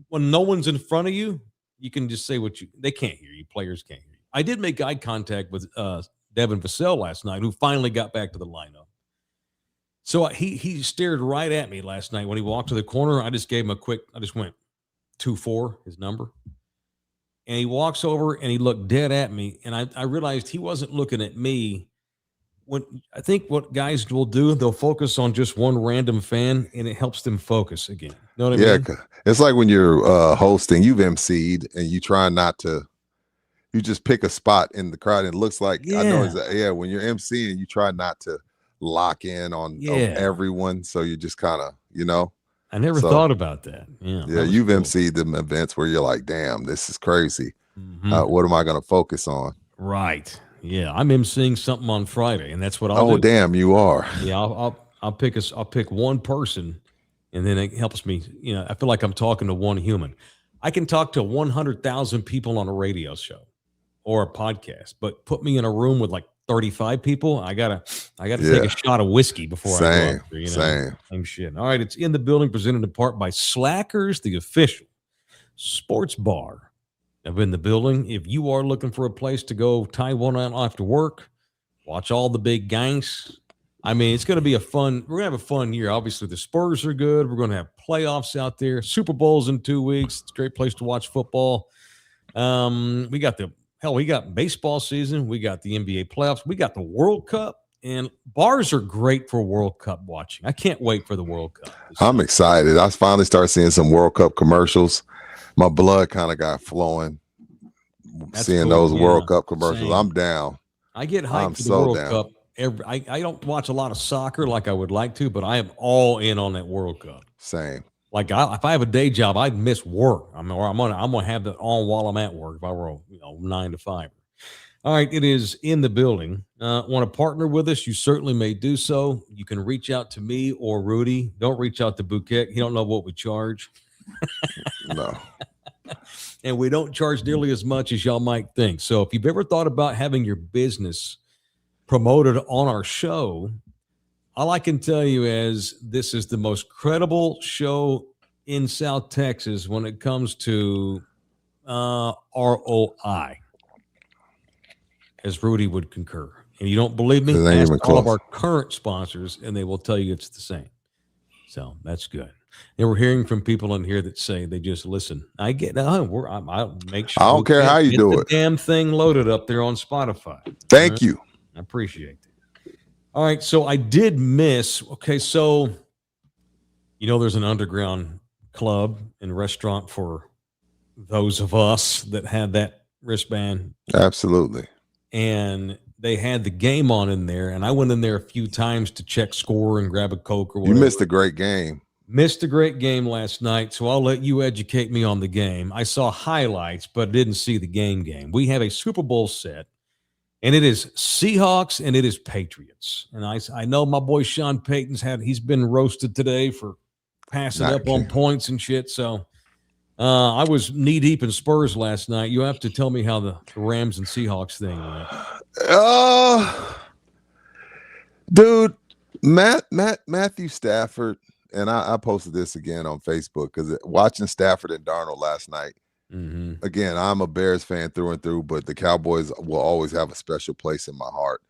when no one's in front of you, you can just say they can't hear you. Players can't hear you. I did make eye contact with Devin Vassell last night, who finally got back to the lineup. So he stared right at me last night when he walked to the corner. I just gave him I just went 2-4, his number. And he walks over and he looked dead at me. And I realized he wasn't looking at me. I think what guys will do, they'll focus on just one random fan and it helps them focus again. You know what I mean? Yeah, it's like when you're hosting, you've emceed and you try not to, you just pick a spot in the crowd and it looks like, I know when you're emceeing, you try not to lock in on everyone. So you just kind of, I never thought about that. Yeah, you've emceed them events where you're like, damn, this is crazy. Mm-hmm. What am I going to focus on? Right. Yeah, I'm emceeing something on Friday, and that's what I'll do. Oh, damn, you are. Yeah, I'll pick one person, and then it helps me. I feel like I'm talking to one human. I can talk to 100,000 people on a radio show or a podcast, but put me in a room with like 35 people. I gotta take a shot of whiskey before I go up there, Same shit. All right, it's In the Building, presented in part by Slackers, the official sports bar of In the Building. If you are looking for a place to go tie one out after work, watch all the big gangs. I mean, it's going to be we're going to have a fun year. Obviously, the Spurs are good. We're going to have playoffs out there. Super Bowl's in 2 weeks. It's a great place to watch football. We got baseball season. We got the NBA playoffs. We got the World Cup. And bars are great for World Cup watching. I can't wait for the World Cup. I'm excited. I finally started seeing some World Cup commercials. My blood kind of got flowing. Seeing those World Cup commercials. Same. I'm down. I get hyped for the World Cup. I don't watch a lot of soccer like I would like to, but I am all in on that World Cup. Same. Like if I have a day job, I'd miss work. I'm gonna have that on while I'm at work. If I were 9 to 5. All right, it is In the Building. Want to partner with us? You certainly may do so. You can reach out to me or Rudy. Don't reach out to Bouquet. He don't know what we charge. No. And we don't charge nearly as much as y'all might think. So if you've ever thought about having your business promoted on our show, all I can tell you is this is the most credible show in South Texas when it comes to ROI, as Rudy would concur. And you don't believe me? Ask all of our current sponsors, and they will tell you it's the same. So that's good. And we're hearing from people in here that say they just listen. I get I'll make sure. I don't care how you do it. Damn thing loaded up there on Spotify. Thank you. I appreciate it. All right, so I did miss. Okay, so there's an underground club and restaurant for those of us that had that wristband. Absolutely. And they had the game on in there, and I went in there a few times to check score and grab a Coke or whatever. You missed a great game. Missed a great game last night, so I'll let you educate me on the game. I saw highlights, but didn't see the game. We have a Super Bowl set, and it is Seahawks and it is Patriots. And I know my boy Sean Payton's he's been roasted today for passing up on points and shit. So I was knee deep in Spurs last night. You have to tell me how the Rams and Seahawks thing went. Dude, Matthew Stafford. And I posted this again on Facebook because watching Stafford and Darnold last night, again, I'm a Bears fan through and through, but the Cowboys will always have a special place in my heart.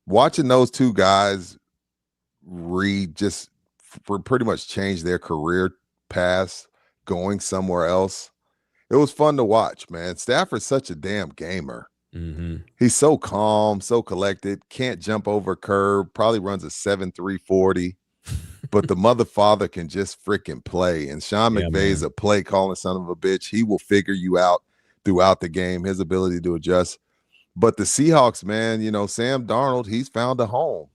Watching those two guys pretty much change their career paths, going somewhere else, it was fun to watch, man. Stafford's such a damn gamer. He's so calm, so collected, can't jump over a curb, probably runs a 7.3 40, but the mother father can just freaking play. And Sean McVay's a play calling son of a bitch. He will figure you out throughout the game, his ability to adjust. But the Seahawks, man, Sam Darnold, he's found a home.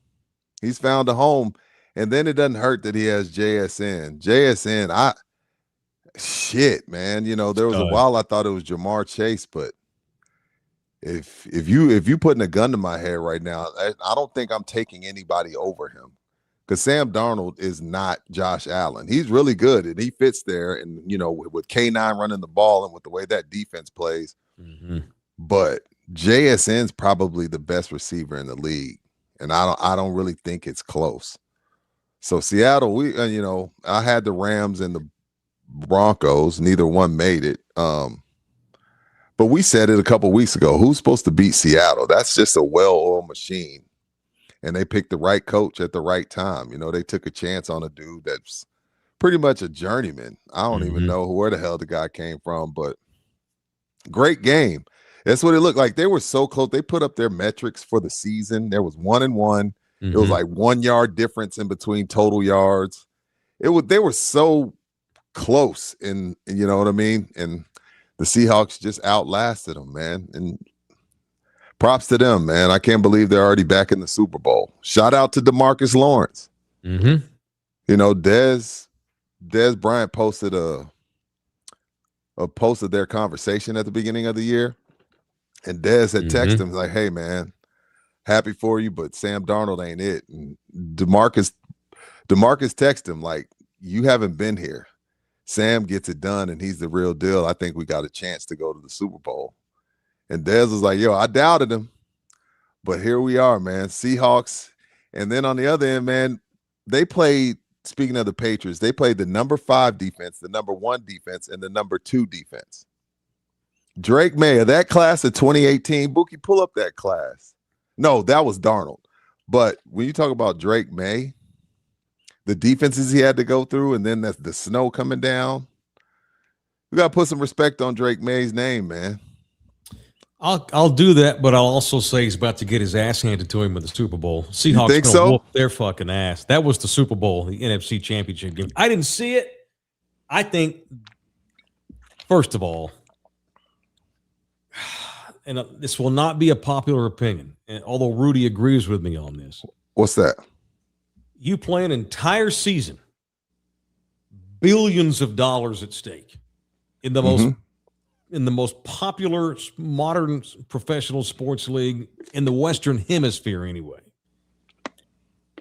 And then it doesn't hurt that he has JSN. Shit, man. There was a while I thought it was Jamar Chase, but if you putting a gun to my head right now, I don't think I'm taking anybody over him, because Sam Darnold is not Josh Allen. He's really good and he fits there, and with K9 running the ball and with the way that defense plays. But JSN's probably the best receiver in the league, and I don't really think it's close. So Seattle, I had the Rams and the Broncos. Neither one made it. But we said it a couple weeks ago. Who's supposed to beat Seattle? That's just a well-oiled machine. and they picked the right coach at the right time. You know, they took a chance on a dude that's pretty much a journeyman. I don't even know where the hell the guy came from, but great game. That's what it looked like. They were so close. They put up their metrics for the season. There was 1-1. It was like 1 yard difference in between total yards. They were so close, and you know what I mean? And the Seahawks just outlasted them, man. And props to them, man. I can't believe they're already back in the Super Bowl. Shout out to DeMarcus Lawrence. You know, Dez Bryant posted posted their conversation at the beginning of the year, and Dez had texted him like, "Hey, man, happy for you, but Sam Darnold ain't it." And DeMarcus texted him like, "You haven't been here. Sam gets it done, and he's the real deal. I think we got a chance to go to the Super Bowl." And Dez was like, "Yo, I doubted him, but here we are, man." Seahawks. And then on the other end, man, they played, speaking of the Patriots, they played the number 5 defense, the number 1 defense, and the number 2 defense. Drake May of that class of 2018, Bookie, pull up that class. No, that was Darnold. But when you talk about Drake May, the defenses he had to go through, and then that's the snow coming down. We got to put some respect on Drake May's name, man. I'll do that, but I'll also say he's about to get his ass handed to him with the Super Bowl. Seahawks gonna whoop their fucking ass. That was the Super Bowl, the NFC Championship game. I didn't see it. I think, first of all, and this will not be a popular opinion, and although Rudy agrees with me on this. What's that? You play an entire season, billions of dollars at stake in the most popular modern professional sports league in the Western Hemisphere, anyway.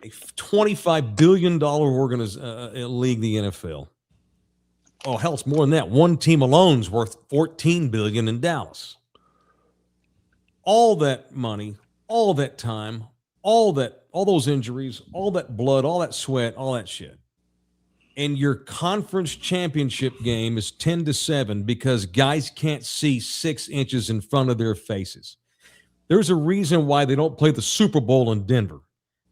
A $25 billion league, the NFL. Oh, hell, it's more than that. One team alone is worth $14 billion in Dallas. All that money, all that time, all those injuries, all that blood, all that sweat, all that shit. And your conference championship game is 10-7 because guys can't see 6 inches in front of their faces. There's a reason why they don't play the Super Bowl in Denver,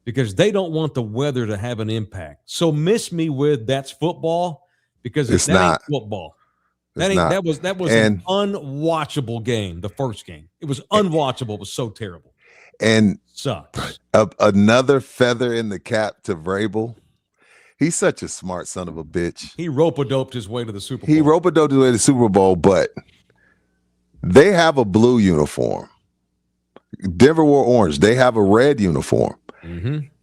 because they don't want the weather to have an impact. So miss me with that's football, because that ain't football. That was an unwatchable game, the first game. It was unwatchable. It was so terrible. And sucks. Another feather in the cap to Vrabel. He's such a smart son of a bitch. He rope-a-doped his way to the Super Bowl. He rope-a-doped his way to the Super Bowl, but they have a blue uniform. Denver wore orange. They have a red uniform.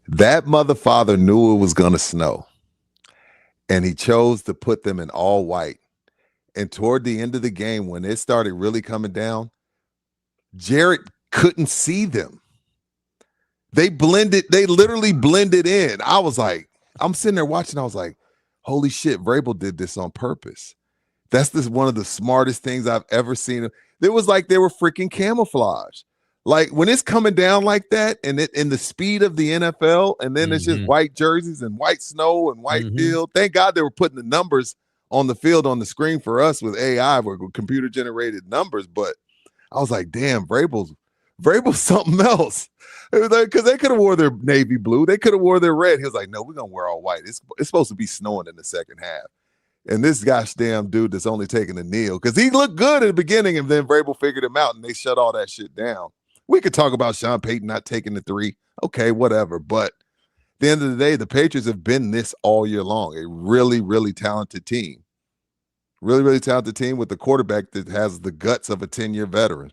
That motherfather knew it was going to snow, and he chose to put them in all white. And toward the end of the game, when it started really coming down, Jarrett couldn't see them. They literally blended in. I was like, I'm sitting there watching. I was like, holy shit, Vrabel did this on purpose. That's one of the smartest things I've ever seen. It was like they were freaking camouflage. Like when it's coming down like that, and in the speed of the NFL, and then it's just white jerseys and white snow and white field. Thank God they were putting the numbers on the field on the screen for us with AI, with computer generated numbers. But I was like, damn, Vrabel's something else. Because they could have wore their navy blue. They could have wore their red. He was like, no, we're going to wear all white. It's supposed to be snowing in the second half. And this gosh damn dude that's only taking a kneel, because he looked good at the beginning, and then Vrabel figured him out, and they shut all that shit down. We could talk about Sean Payton not taking the 3. Okay, whatever. But at the end of the day, the Patriots have been this all year long. A really, really talented team. Really, really talented team with a quarterback that has the guts of a 10-year veteran.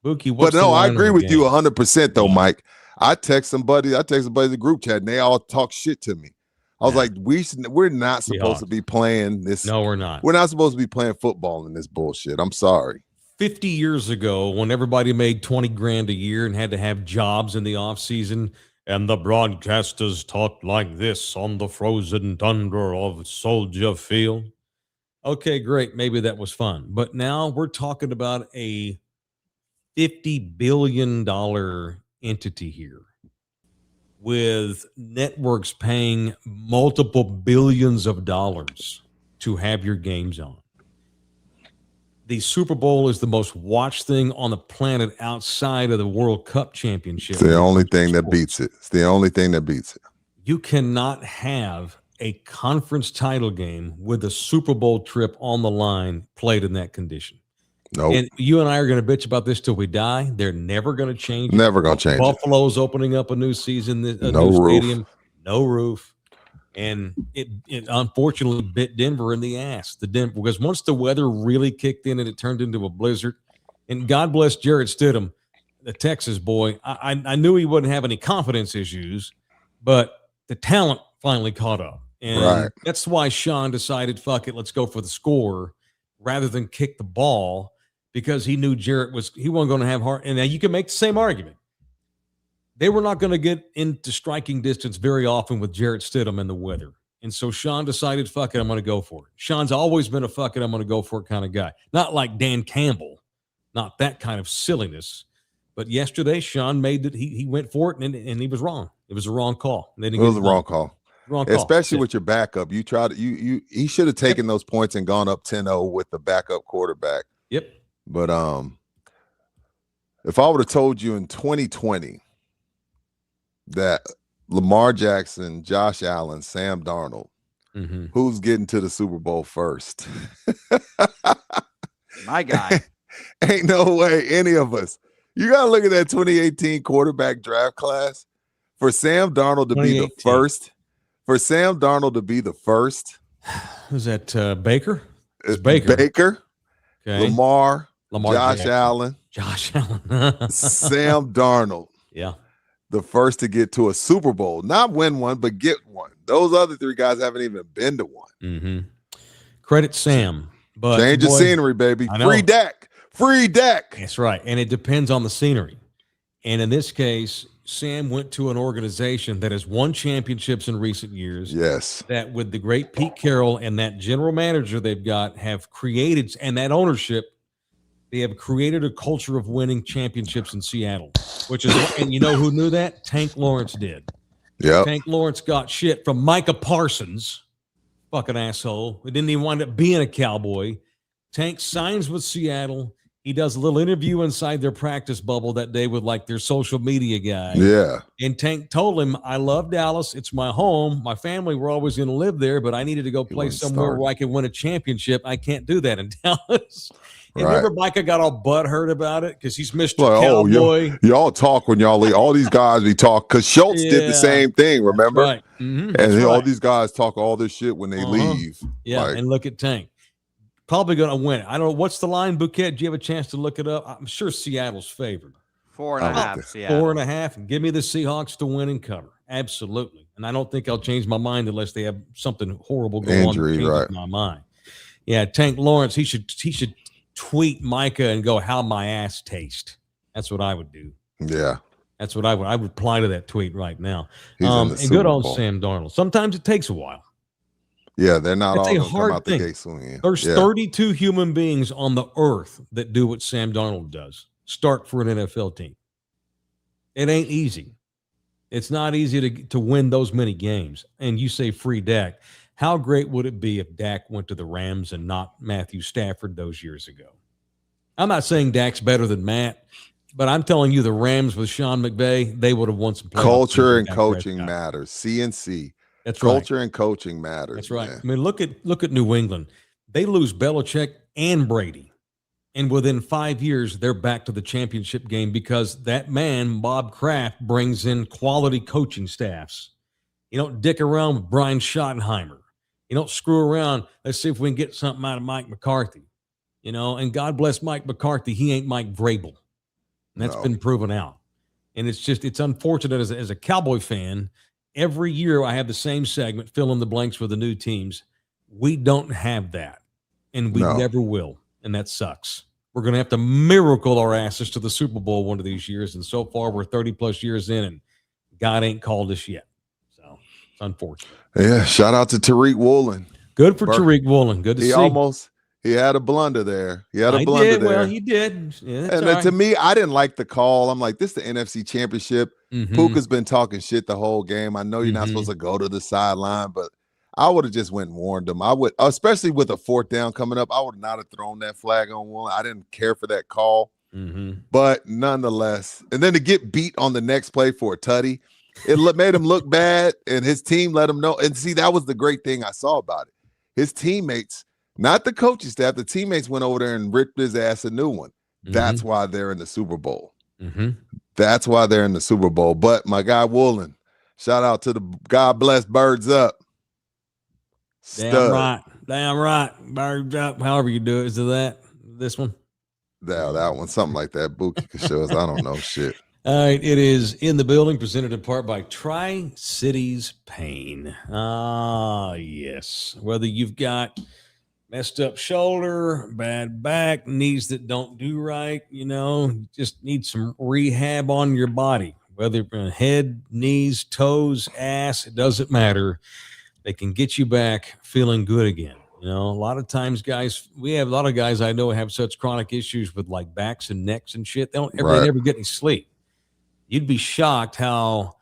Bookie, but no, I agree with you 100% though, Mike. I text somebody in the group chat, and they all talk shit to me. I was like, we're not supposed to be playing this. No, we're not. We're not supposed to be playing football in this bullshit. I'm sorry. 50 years ago, when everybody made $20,000 a year and had to have jobs in the offseason, and the broadcasters talked like this on the frozen tundra of Soldier Field. Okay, great. Maybe that was fun. But now we're talking about a $50 billion entity here, with networks paying multiple billions of dollars to have your games on. the Super Bowl is the most watched thing on the planet outside of the World Cup championship. It's the only thing that beats it. It's the only thing that beats it. You cannot have a conference title game with a Super Bowl trip on the line played in that condition. Nope. And you and I are going to bitch about this till we die. They're never going to change. Never going to change. Buffalo's opening up a new season, a no new roof. stadium, no roof. And it unfortunately bit Denver in the ass. Because once the weather really kicked in and it turned into a blizzard, and God bless Jarrett Stidham, the Texas boy, I knew he wouldn't have any confidence issues, but the talent finally caught up. And that's why Sean decided, fuck it, let's go for the score rather than kick the ball, because he knew Jarrett he wasn't going to have heart. And now you can make the same argument. They were not going to get into striking distance very often with Jarrett Stidham and the weather. And so Sean decided, fuck it, I'm going to go for it. Sean's always been a fuck it, I'm going to go for it kind of guy. Not like Dan Campbell, not that kind of silliness. But yesterday, Sean made that he went for it, and he was wrong. It was a wrong call. It was a wrong call. Wrong call. Especially with your backup. You tried he should have taken those points and gone up 10-0 with the backup quarterback. Yep. But if I would have told you in 2020 that Lamar Jackson, Josh Allen, Sam Darnold, who's getting to the Super Bowl first? My guy. Ain't no way any of us. You got to look at that 2018 quarterback draft class. For Sam Darnold to be the first. For Sam Darnold to be the first. Was that Baker? It's Baker. Baker. Okay. Lamar Josh Jackson. Allen. Josh Allen. Sam Darnold. Yeah. The first to get to a Super Bowl. Not win one, but get one. Those other three guys haven't even been to one. Mm-hmm. Credit Sam. But change of scenery, baby. Free Dak. Free Dak. That's right. And it depends on the scenery. And in this case, Sam went to an organization that has won championships in recent years. Yes. That with the great Pete Carroll and that general manager they've got have created, and that ownership, they have created a culture of winning championships in Seattle, which is, and you know who knew that? Tank Lawrence did. Yeah. Tank Lawrence got shit from Micah Parsons, fucking asshole. He didn't even wind up being a Cowboy. Tank signs with Seattle. He does a little interview inside their practice bubble that day with like their social media guy. Yeah. And Tank told him, I love Dallas. It's my home. My family were always going to live there, but I needed to go play somewhere where I could win a championship. I can't do that in Dallas. And remember Micah got all butthurt about it because he's Mr. Cowboy. Y'all talk when y'all leave. All these guys we talk because Schultz did the same thing, remember? Right. Mm-hmm. And all these guys talk all this shit when they leave. Yeah, and look at Tank. Probably going to win. I don't know. What's the line, Bouquet? Do you have a chance to look it up? I'm sure Seattle's favored. 4.5 Seattle. 4.5. Give me the Seahawks to win and cover. Absolutely. And I don't think I'll change my mind unless they have something horrible go on that changes my mind. Yeah, Tank Lawrence, he should tweet Micah and go, how my ass taste. That's what I would do. Yeah. That's what I would reply to that tweet right now. And good old Sam Darnold. Sometimes it takes a while. Yeah, they're not all going to come out the gate soon. There's 32 human beings on the earth that do what Sam Darnold does. Start for an NFL team. It ain't easy. It's not easy to win those many games. And you say free Dak. How great would it be if Dak went to the Rams and not Matthew Stafford those years ago? I'm not saying Dak's better than Matt, but I'm telling you the Rams with Sean McVay, they would have won some playoffs. Culture and coaching matters. CNC. That's right. Culture and coaching matters. That's right. Man. I mean, look at New England. They lose Belichick and Brady. And within 5 years, they're back to the championship game because that man, Bob Kraft, brings in quality coaching staffs. You don't dick around with Brian Schottenheimer. You don't screw around. Let's see if we can get something out of Mike McCarthy. You know, and God bless Mike McCarthy. He ain't Mike Vrabel. And that's been proven out. And it's unfortunate as a Cowboy fan. Every year I have the same segment, fill in the blanks for the new teams. We don't have that, and we never will, and that sucks. We're going to have to miracle our asses to the Super Bowl one of these years, and so far we're 30-plus years in, and God ain't called us yet. So it's unfortunate. Yeah, shout out to Tariq Woolen. Good for Tariq Woolen. Good to see. He had a blunder there. Well, he did. Yeah, and to me, I didn't like the call. I'm like, this is the NFC Championship. Puka's been talking shit the whole game. I know you're not supposed to go to the sideline, but I would have just went and warned them. I would, especially with a 4th down coming up, I would not have thrown that flag on one. I didn't care for that call. But nonetheless, and then to get beat on the next play for a tutty, it made him look bad, and his team let him know. And see, that was the great thing I saw about it. His teammates, not the coaching staff, the teammates went over there and ripped his ass a new one. That's why they're in the Super Bowl. That's why they're in the Super Bowl. But my guy Woolen, shout out to the God bless Birds Up. Stud. Damn right. Birds Up. However you do it. Is it this one? No, that one, something like that. Bookie could show us. I don't know shit. All right, it is In the Building, presented in part by Tri-Cities Pain. Ah, yes. Whether you've got messed up shoulder, bad back, knees that don't do right, just need some rehab on your body. Whether head, knees, toes, ass, it doesn't matter. They can get you back feeling good again. A lot of times, guys, we have a lot of guys I know have such chronic issues with like backs and necks and shit. They never get any sleep. You'd be shocked how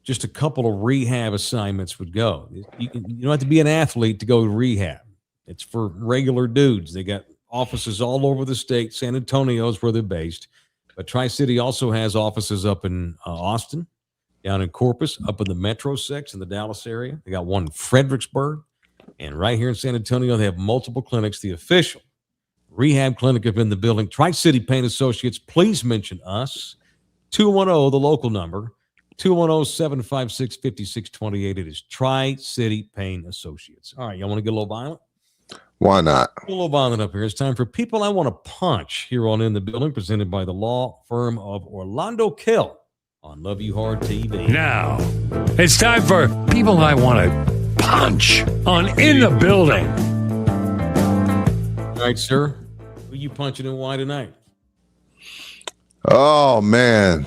just a couple of rehab assignments would go. You don't have to be an athlete to go to rehab. It's for regular dudes. They got offices all over the state. San Antonio is where they're based. But Tri-City also has offices up in Austin, down in Corpus, up in the Metro 6 in the Dallas area. They got one in Fredericksburg. And right here in San Antonio, they have multiple clinics. The official rehab clinic up in the building, Tri-City Pain Associates. Please mention us. 210, the local number, 210-756-5628. It is Tri-City Pain Associates. All right, y'all want to get a little violent? Why not? A little violent up here. It's time for People I Want to Punch here on In the Building, presented by the law firm of Orlando Kell on Love You Hard TV. Now, it's time for People I Want to Punch on In the Building. All right, sir. Who you punching and why tonight? Oh man,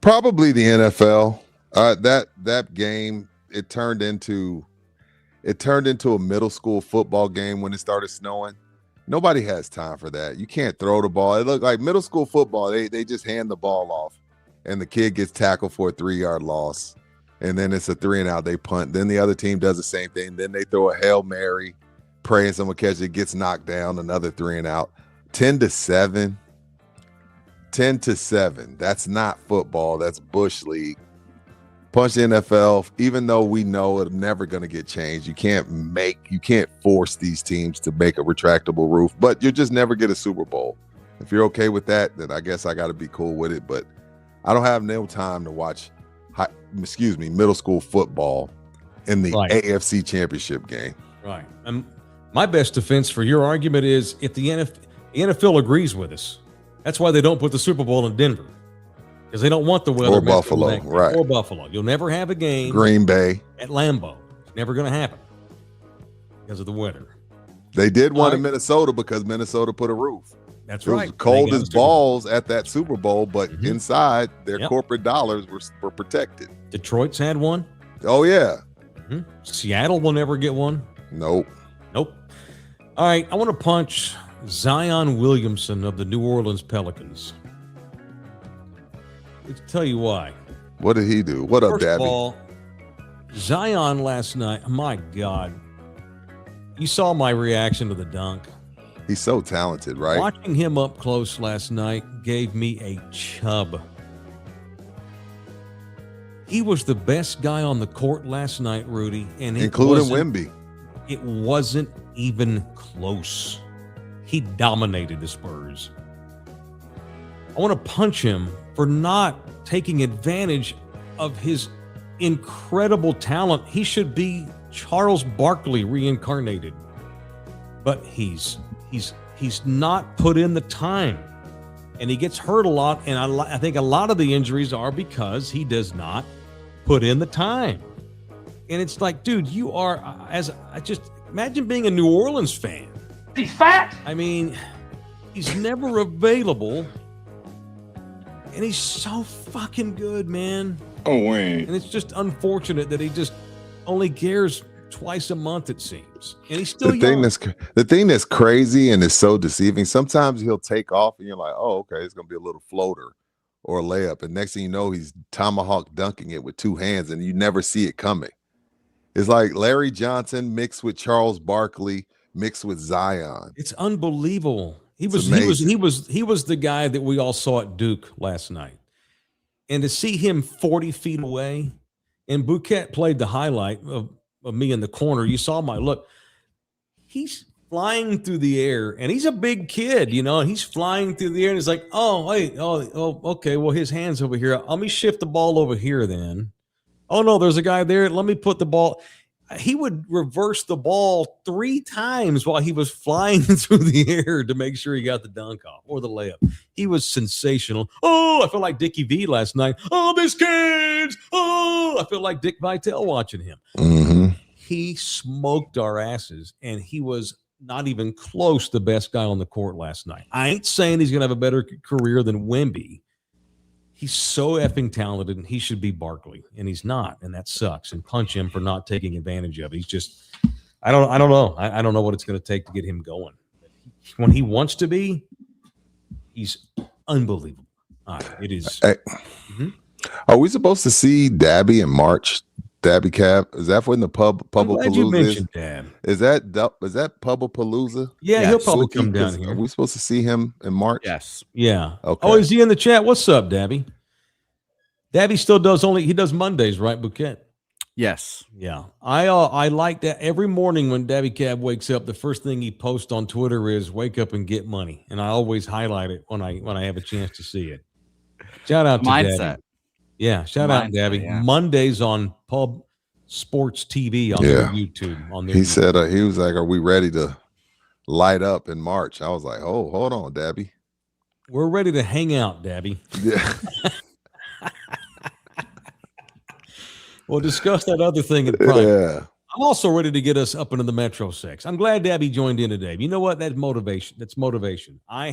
probably the NFL. That game, it turned into a middle school football game when it started snowing. Nobody has time for that. You can't throw the ball. It looked like middle school football. They just hand the ball off, and the kid gets tackled for a 3-yard loss, and then it's a 3-and-out. They punt. Then the other team does the same thing. Then they throw a Hail Mary, praying someone catches it, gets knocked down, another 3-and-out. 10-7. 10-7. That's not football. That's Bush League. Punch the NFL, even though we know it's never going to get changed. You can't force these teams to make a retractable roof, but you'll just never get a Super Bowl. If you're okay with that, then I guess I got to be cool with it. But I don't have no time to watch, middle school football in the AFC Championship game. Right. My best defense for your argument is if the NFL agrees with us. That's why they don't put the Super Bowl in Denver, because they don't want the weather. Or Buffalo, right. Or Buffalo. You'll never have a game. Green Bay. At Lambeau. It's never going to happen because of the weather. They did one in Minnesota because Minnesota put a roof. That's right. It was cold as balls at that Super Bowl, but inside, their corporate dollars were protected. Detroit's had one. Oh, yeah. Seattle will never get one. Nope. All right, I want to punch Zion Williamson of the New Orleans Pelicans. Let's tell you why. What did he do? What up, Dabby? First of all, Zion last night, my God. You saw my reaction to the dunk. He's so talented, right? Watching him up close last night gave me a chub. He was the best guy on the court last night, Rudy. And including Wemby. It wasn't even close. He dominated the Spurs. I want to punch him for not taking advantage of his incredible talent. He should be Charles Barkley reincarnated. But he's not put in the time. And he gets hurt a lot. And I think a lot of the injuries are because he does not put in the time. And it's like, dude, you are, imagine being a New Orleans fan. He's fat. I mean, he's never available. And he's so fucking good, man. Oh, wait. And it's just unfortunate that he just only cares twice a month, it seems. And he's still young. The thing that's crazy and is so deceiving, sometimes he'll take off and you're like, oh, okay, it's going to be a little floater or a layup. And next thing you know, he's tomahawk dunking it with two hands and you never see it coming. It's like Larry Johnson mixed with Charles Barkley mixed with Zion. It's unbelievable. He was the guy that we all saw at Duke last night. And to see him 40 feet away, and Bouquet played the highlight of me in the corner. You saw my look. He's flying through the air, and he's a big kid, and he's flying through the air, and he's like, oh, wait, okay, well, his hand's over here. Let me shift the ball over here then. Oh, no, there's a guy there. Let me put the ball. He would reverse the ball 3 times while he was flying through the air to make sure he got the dunk off or the layup. He was sensational. Oh, I felt like Dickie V last night. Oh, this kid's. Oh, I feel like Dick Vitale watching him. Mm-hmm. He smoked our asses, and he was not even close the best guy on the court last night. I ain't saying he's going to have a better career than Wemby. He's so effing talented, and he should be Barkley, and he's not, and that sucks. And punch him for not taking advantage of it. He's just, I don't know. I don't know what it's going to take to get him going. When he wants to be, he's unbelievable. It is. Hey, Are we supposed to see Dabby in March? Dabby Cab, is that when the Pub-a-Palooza is? Dab. Is that Pub-a-Palooza? Yeah, he'll probably come down here. Are we supposed to see him in March? Yes. Yeah. Okay. Oh, is he in the chat? What's up, Dabby? Dabby still does he does Mondays, right, Bouquet? Yes. Yeah. I like that. Every morning when Dabby Cab wakes up, the first thing he posts on Twitter is wake up and get money. And I always highlight it when I have a chance to see it. Shout out to Mindset. Dabby. Yeah, shout out, Dabby. Yeah. Mondays on Pub Sports TV on their YouTube. He said he was like, "Are we ready to light up in March?" I was like, "Oh, hold on, Dabby. We're ready to hang out, Dabby." Yeah. We'll discuss that other thing in private. Yeah. I'm also ready to get us up into the Metro 6. I'm glad Dabby joined in today. You know what? That's motivation. That's motivation. I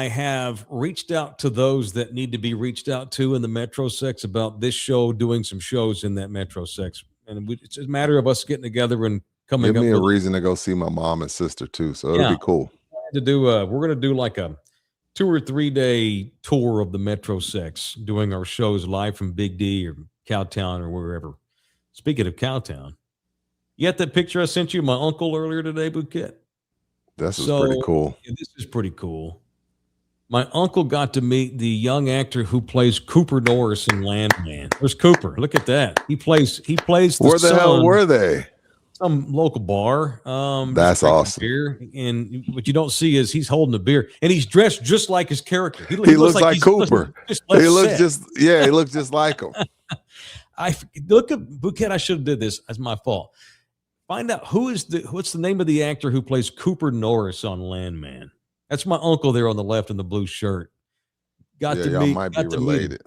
have reached out to those that need to be reached out to in the Metro 6 about this show, doing some shows in that Metro 6. And it's a matter of us getting together and coming up. Give me a reason to go see my mom and sister too. So it'll be cool. We're going to do like a 2 or 3 day tour of the Metro 6, doing our shows live from Big D or Cowtown or wherever. Speaking of Cowtown, you got that picture I sent you, my uncle, earlier today, Bouquet? This is pretty cool. Yeah, this is pretty cool. My uncle got to meet the young actor who plays Cooper Norris in Landman. There's Cooper. Look at that. He plays. Where the hell were they? Some local bar. That's awesome. Beer, and what you don't see is he's holding a beer, and he's dressed just like his character. He looks like Cooper. He looks just like him. I look at Bouquet. I should have did this. That's my fault. Find out what's the name of the actor who plays Cooper Norris on Landman. That's my uncle there on the left in the blue shirt. Y'all might be related.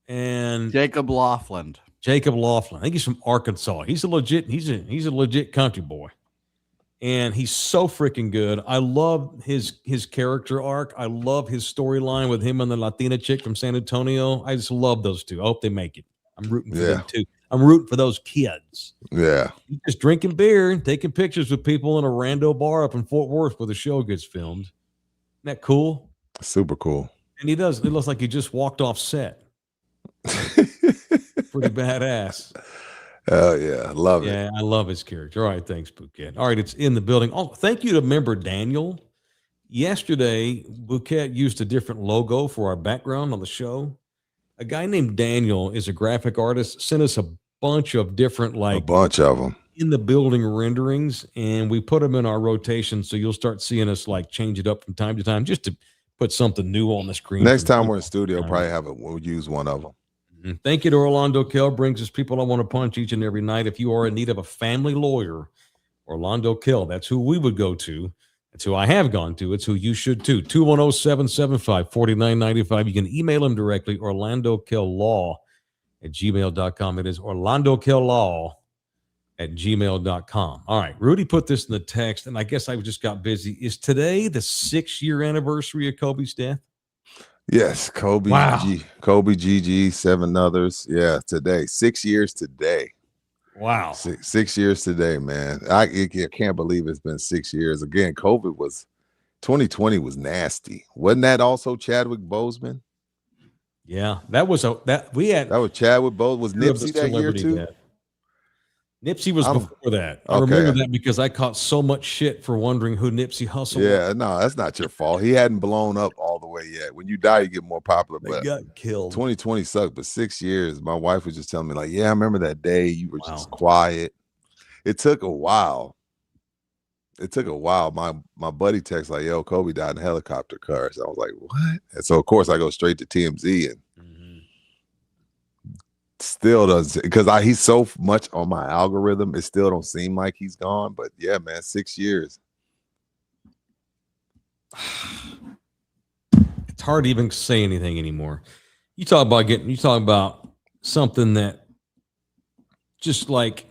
And Jacob Laughlin. I think he's from Arkansas. He's a legit country boy. And he's so freaking good. I love his character arc. I love his storyline with him and the Latina chick from San Antonio. I just love those two. I hope they make it. I'm rooting for them too. I'm rooting for those kids. Yeah. He's just drinking beer and taking pictures with people in a rando bar up in Fort Worth where the show gets filmed. Isn't that cool? Super cool. And it looks like he just walked off set. Pretty badass. Oh, yeah. Love it. Yeah, I love his character. All right, thanks, Bouquet. All right, it's in the building. Oh, thank you to member Daniel. Yesterday, Bouquet used a different logo for our background on the show. A guy named Daniel is a graphic artist, sent us a bunch of different, a bunch of them in the building renderings, and we put them in our rotation. So you'll start seeing us change it up from time to time just to put something new on the screen. Next time we're in studio, we'll use one of them. Mm-hmm. Thank you to Orlando Kell. Brings us people I want to punch each and every night. If you are in need of a family lawyer, Orlando Kell, that's who we would go to. That's who I have gone to. It's who you should too. 210-775-4995. You can email him directly, orlandokilllaw@gmail.com. It is orlandokilllaw@gmail.com. All right. Rudy put this in the text, and I guess I just got busy. Is today the 6-year anniversary of Kobe's death? Yes. Kobe, wow. Kobe, Gigi, 7 others. Yeah, today. 6 years today. Wow. 6 years today, man. I can't believe it's been 6 years. Again, 2020 was nasty. Wasn't that also Chadwick Boseman? Yeah, that was Chadwick Boseman. Was Nipsey that year too? Nipsey was before that. I remember that because I caught so much shit for wondering who Nipsey Hussle was. Yeah, no, that's not your fault. He hadn't blown up all the way yet. When you die, you get more popular. They got killed. 2020 sucked, but 6 years. My wife was just telling me, like, yeah, I remember that day you were just quiet. It took a while. My buddy texted like, yo, Kobe died in a helicopter crash. I was like, what? And so, of course, I go straight to TMZ and still doesn't, because he's so much on my algorithm, it still don't seem like he's gone. But yeah, man, 6 years. It's hard to even say anything anymore. You talk about something that just like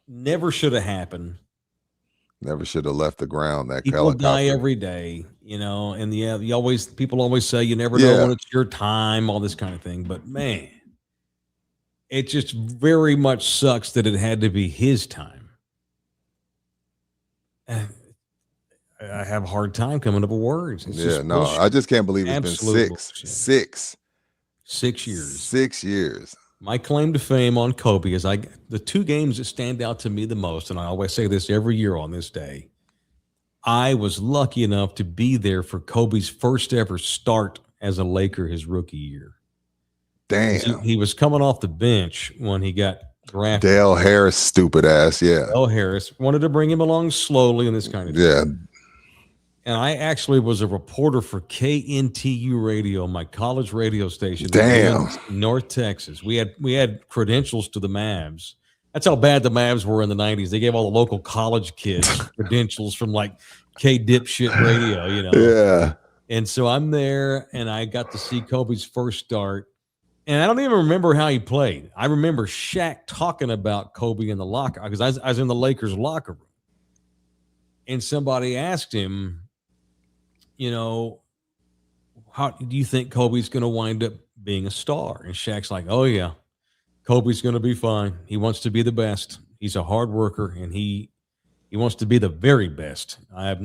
never should have happened. Never should have left the ground. That people die every day, and people always say you never know when it's your time, all this kind of thing. But man, it just very much sucks that it had to be his time. I have a hard time coming up with words. I just can't believe it's been six years. 6 years. My claim to fame on Kobe is the two games that stand out to me the most, and I always say this every year on this day, I was lucky enough to be there for Kobe's first ever start as a Laker his rookie year. Damn. He was coming off the bench when he got drafted. Dale Harris, stupid ass, yeah. Dale Harris wanted to bring him along slowly and this kind of thing. Yeah. And I actually was a reporter for KNTU Radio, my college radio station. Damn. In North Texas. We had credentials to the Mavs. That's how bad the Mavs were in the 90s. They gave all the local college kids credentials from like K dipshit radio, Yeah. And so I'm there and I got to see Kobe's first start. And I don't even remember how he played. I remember Shaq talking about Kobe in the locker because I was in the Lakers locker room. And somebody asked him, how do you think Kobe's going to wind up being a star? And Shaq's like, oh, yeah, Kobe's going to be fine. He wants to be the best. He's a hard worker, and he wants to be the very best.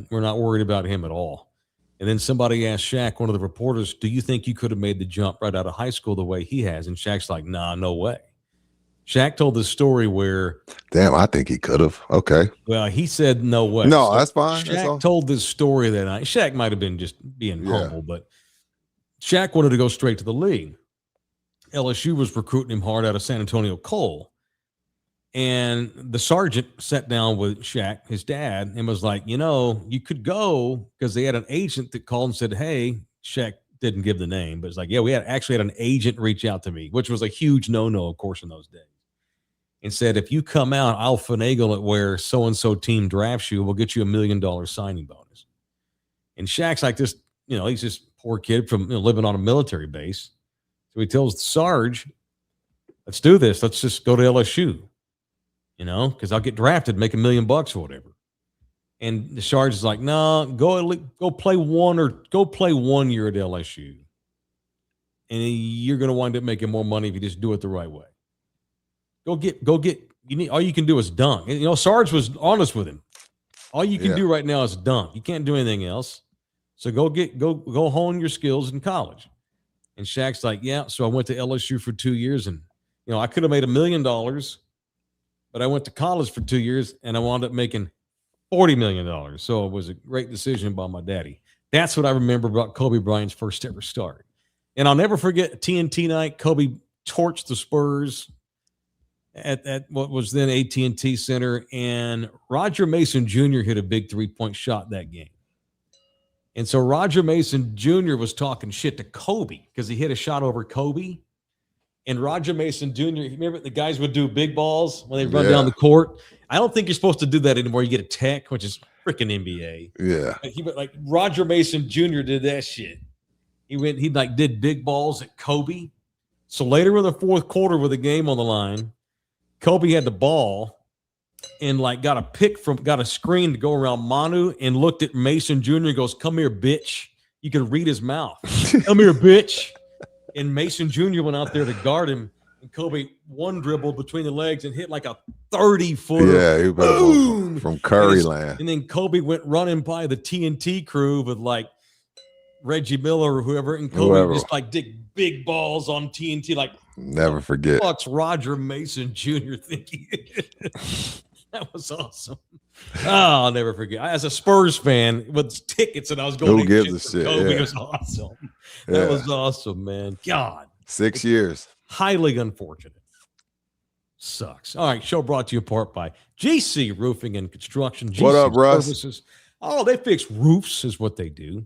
We're not worried about him at all. And then somebody asked Shaq, one of the reporters, do you think you could have made the jump right out of high school the way he has? And Shaq's like, nah, no way. Shaq told this story where... Damn, I think he could have. Okay. Well, he said no way. No, that's fine. Shaq told this story that night. Shaq might have been just being humble, but Shaq wanted to go straight to the league. LSU was recruiting him hard out of San Antonio Cole. And the sergeant sat down with Shaq, his dad, and was like, you could go, because they had an agent that called and said, hey, Shaq didn't give the name, but it's like, yeah, we actually had an agent reach out to me, which was a huge no-no, of course, in those days. And said, if you come out, I'll finagle it where so-and-so team drafts you. We'll get you $1 million signing bonus. And Shaq's like this, he's this poor kid from living on a military base. So he tells the Sarge, let's do this. Let's just go to LSU, because I'll get drafted, make $1 million or whatever. And the Sarge is like, no, go play 1 year at LSU. And you're going to wind up making more money if you just do it the right way. Go get, all you can do is dunk. And, Sarge was honest with him. All you can do right now is dunk. You can't do anything else. So go hone your skills in college. And Shaq's like, yeah. So I went to LSU for 2 years and, I could have made $1 million, but I went to college for 2 years and I wound up making $40 million. So it was a great decision by my daddy. That's what I remember about Kobe Bryant's first ever start. And I'll never forget TNT night. Kobe torched the Spurs at what was then AT&T Center, and Roger Mason Jr. hit a big 3-point shot that game. And so Roger Mason Jr. was talking shit to Kobe because he hit a shot over Kobe. And Roger Mason Jr., remember the guys would do big balls when they run down the court? I don't think you're supposed to do that anymore. You get a tech, which is freaking NBA. Yeah. But Roger Mason Jr. did that shit. He did big balls at Kobe. So later in the fourth quarter with the game on the line, Kobe had the ball and got a screen to go around Manu and looked at Mason Jr. and goes, come here, bitch. You can read his mouth. Come here, bitch. And Mason Jr. went out there to guard him. And Kobe one dribbled between the legs and hit like a 30-footer. Yeah, he boom from Curryland. And then Kobe went running by the TNT crew with Reggie Miller or whoever. And Kobe just did big balls on TNT, Never forget. What's Roger Mason Jr. thinking? That was awesome. Oh, I'll never forget. As a Spurs fan with tickets, and I was going. Who gives a shit? Kobe. Yeah. It was awesome. That was awesome, man. God, 6 years. Highly unfortunate. Sucks. All right, show brought to you in part by GC Roofing and Construction. GC What up, Russ? Services. Oh, they fix roofs, is what they do.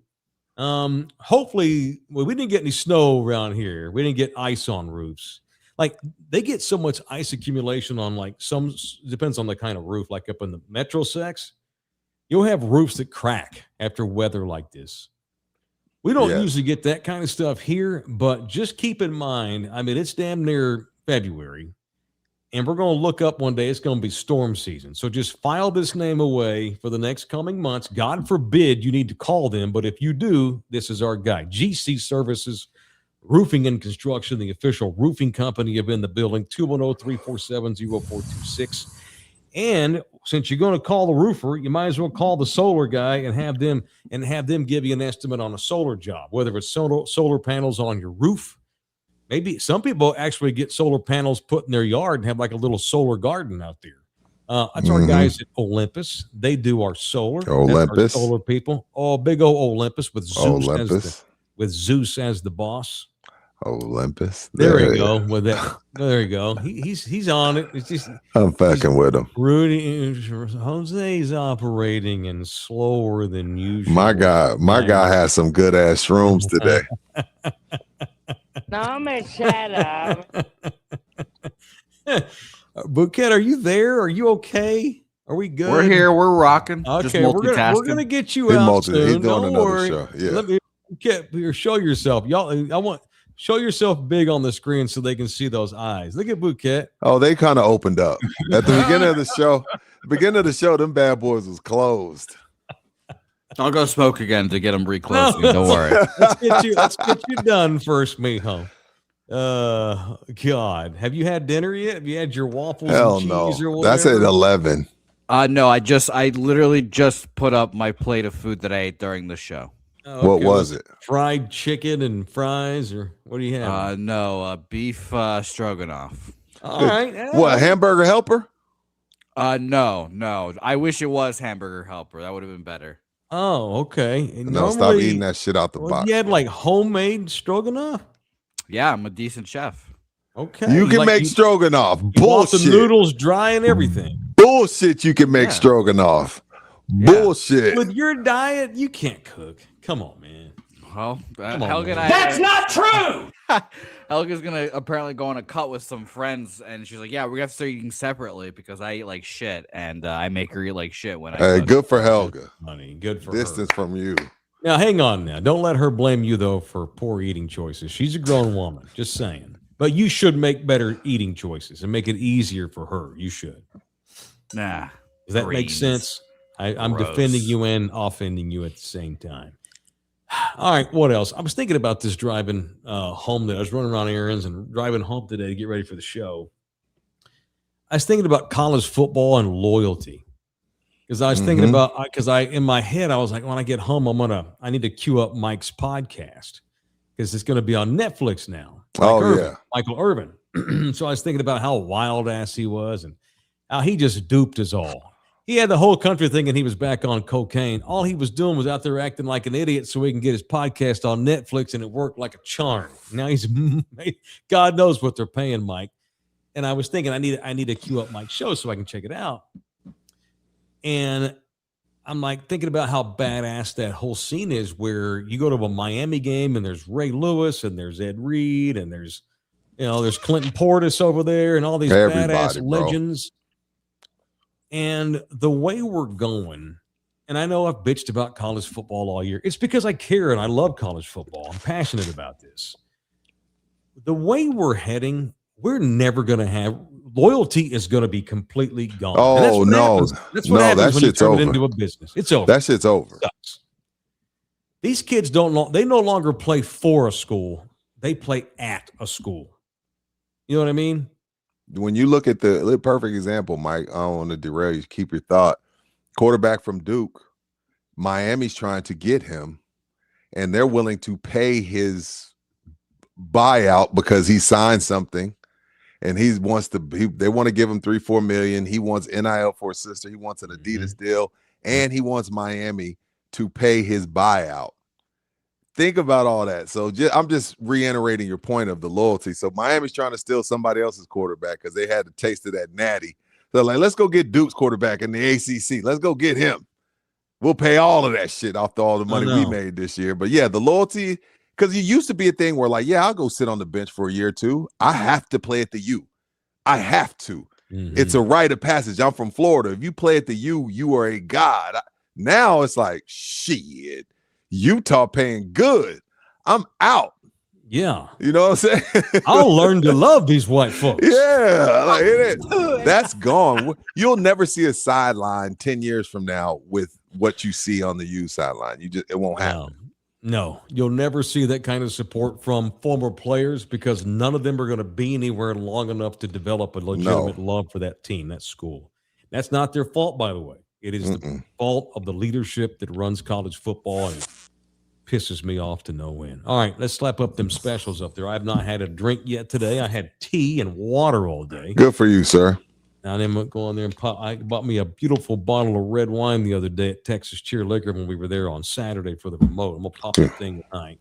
Hopefully, we didn't get any snow around here. We didn't get ice on roofs. Like, they get so much ice accumulation on, like, some, depends on the kind of roof, like up in the metro secs. You'll have roofs that crack after weather like this. We don't usually get that kind of stuff here, but just keep in mind, I mean, it's damn near February, and we're going to look up one day, it's going to be storm season. So just file this name away for the next coming months. God forbid you need to call them, but if you do, this is our guy. GC Services, Roofing and Construction, the official roofing company of In the Building, 210-347-0426. And since you're going to call the roofer, you might as well call the solar guy and have them give you an estimate on a solar job, whether it's solar panels on your roof. Maybe some people actually get solar panels put in their yard and have like a little solar garden out there. That's our guys at Olympus. They do our solar. Olympus. Our solar people. Oh, big old Olympus with Zeus With Zeus as the boss. Olympus. There you go. With that. There you go. He's on it. It's just I'm fucking with him. Rudy Jose's operating and slower than usual. My guy has some good ass shrooms today. No, man, shut up. Bouquet, are you there? Are you okay? Are we good? We're here. We're rocking. Okay, we're gonna get you out soon. He's doing Don't another worry. show. Yeah. Let me show yourself, y'all. Show yourself big on the screen so they can see those eyes. Look at Bouquet. Oh, they kind of opened up at the beginning of the show. The beginning of the show, them bad boys was closed. I'll go smoke again to get them reclosing. Don't worry. Let's get you done first, mijo. God, have you had dinner yet? Have you had your waffles Hell and no. cheese or whatever? That's at 11. No, I literally just put up my plate of food that I ate during the show. Oh, okay. What was it? Fried chicken and fries, or what do you have? No, beef stroganoff. All right. What, hamburger helper? No. I wish it was hamburger helper. That would have been better. Oh, okay. No, stop eating that shit out the box. You had like homemade stroganoff? Yeah, I'm a decent chef. Okay. You can make stroganoff. Bullshit. The noodles dry and everything. Bullshit, you can make stroganoff. Bullshit. With your diet, you can't cook. Come on, man. Well, That's not true. Helga's gonna apparently go on a cut with some friends, and she's like, "Yeah, we're gonna have to start eating separately because I eat like shit, and I make her eat like shit when I." Hey, good for Helga. Honey, good for Distance from you. Now, hang on. Now, don't let her blame you though for poor eating choices. She's a grown woman. Just saying. But you should make better eating choices and make it easier for her. You should. Nah. Does that make sense? I'm Gross. defending you and offending you at the same time. All right, what else? I was thinking about this driving home today. I was running around errands and driving home today to get ready for the show. I was thinking about college football and loyalty. Because I was thinking about, in my head, I was like, when I get home, I need to queue up Mike's podcast because it's going to be on Netflix now. Michael Irvin. So I was thinking about how wild ass he was and how he just duped us all. He had the whole country thinking he was back on cocaine. All he was doing was out there acting like an idiot so he can get his podcast on Netflix, and it worked like a charm. Now he's, God knows what they're paying Mike. And I was thinking, I need to queue up Mike's show so I can check it out. And I'm like thinking about how badass that whole scene is, where you go to a Miami game and there's Ray Lewis and there's Ed Reed and there's Clinton Portis over there and all these badass legends. And the way we're going, and I know I've bitched about college football all year. It's because I care and I love college football. I'm passionate about this. The way we're heading, we're never going to have loyalty is going to be completely gone. Oh, no. That's what happens that when you shit's turn over. it into a business. It's over. That shit's over. It sucks. These kids they no longer play for a school. They play at a school. You know what I mean? When you look at the perfect example, Mike, I don't want to derail you. Keep your thought. Quarterback from Duke, Miami's trying to get him, and they're willing to pay his buyout because he signed something. And they want to give him $3-4 million. He wants NIL for his sister. He wants an Adidas deal, and he wants Miami to pay his buyout. Think about all that. So I'm just reiterating your point of the loyalty. So Miami's trying to steal somebody else's quarterback because they had a taste of that natty. So like, let's go get Duke's quarterback in the ACC. Let's go get him. We'll pay all of that shit off all the money we made this year. But yeah, the loyalty. Because it used to be a thing where, like, yeah, I'll go sit on the bench for a year or two. I have to play at the U. I have to. It's a rite of passage. I'm from Florida. If you play at the U, you are a god. Now it's like, shit, Utah paying good. I'm out. Yeah. You know what I'm saying? I'll learn to love these white folks. Yeah. Like, that's gone. You'll never see a sideline 10 years from now with what you see on the U sideline. It won't happen. No, you'll never see that kind of support from former players because none of them are going to be anywhere long enough to develop a legitimate love for that team, that school. That's not their fault, by the way. It is the fault of the leadership that runs college football and pisses me off to no end. All right, let's slap up them specials up there. I have not had a drink yet today. I had tea and water all day. Good for you, sir. Now then, go on there and I bought me a beautiful bottle of red wine the other day at Texas Cheer Liquor when we were there on Saturday for the remote. I'm gonna pop that thing tonight.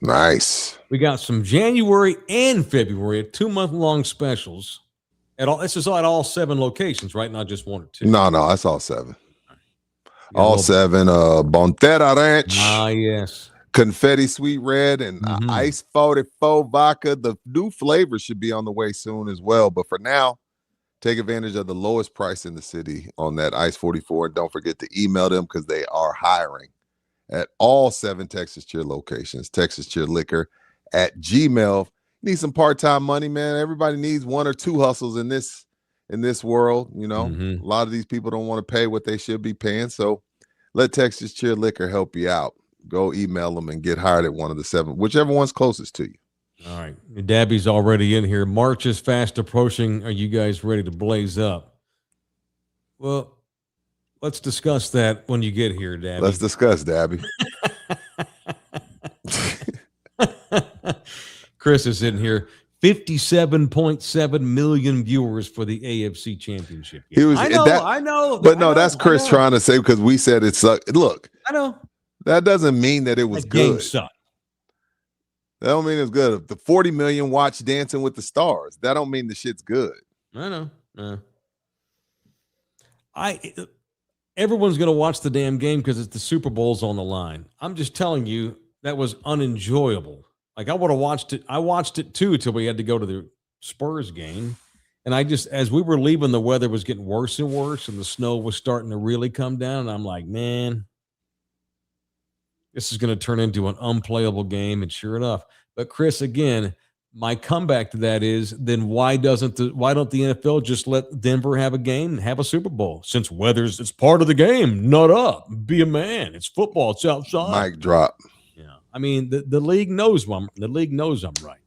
Nice. We got some January and February 2-month-long specials at all. This is at all 7 locations, right? Not just 1 or 2. No, that's all 7. All 7. Bontera Ranch. Ah, yes. Confetti Sweet Red and Ice 44 Vodka. The new flavors should be on the way soon as well. But for now, take advantage of the lowest price in the city on that Ice 44. Don't forget to email them because they are hiring at all 7 Texas Cheer locations. Texas Cheer Liquor at Gmail. Need some part-time money, man. Everybody needs 1 or 2 hustles in this world. You know, a lot of these people don't want to pay what they should be paying. So let Texas Cheer Liquor help you out. Go email them and get hired at one of the 7, whichever one's closest to you. All right. Dabby's already in here. March is fast approaching. Are you guys ready to blaze up? Well, let's discuss that when you get here, Dabby. Let's discuss, Dabby. Chris is in here. 57.7 million viewers for the AFC Championship. I know. But no, that's Chris trying to say because we said it sucked. Look, I know. That doesn't mean that it was that good. Game sucked. That don't mean it's good. The 40 million watch Dancing with the Stars. That don't mean the shit's good. I know. Everyone's going to watch the damn game because it's the Super Bowl's on the line. I'm just telling you that was unenjoyable. Like I would have watched it. I watched it too till we had to go to the Spurs game. And as we were leaving, the weather was getting worse and worse and the snow was starting to really come down. And I'm like, man, this is going to turn into an unplayable game. And sure enough, but Chris, again, my comeback to that is then why don't the NFL just let Denver have a game and have a Super Bowl? Since it's part of the game. Nut up. Be a man. It's football. It's outside. Mic drop. Yeah. I mean, the league knows I'm right.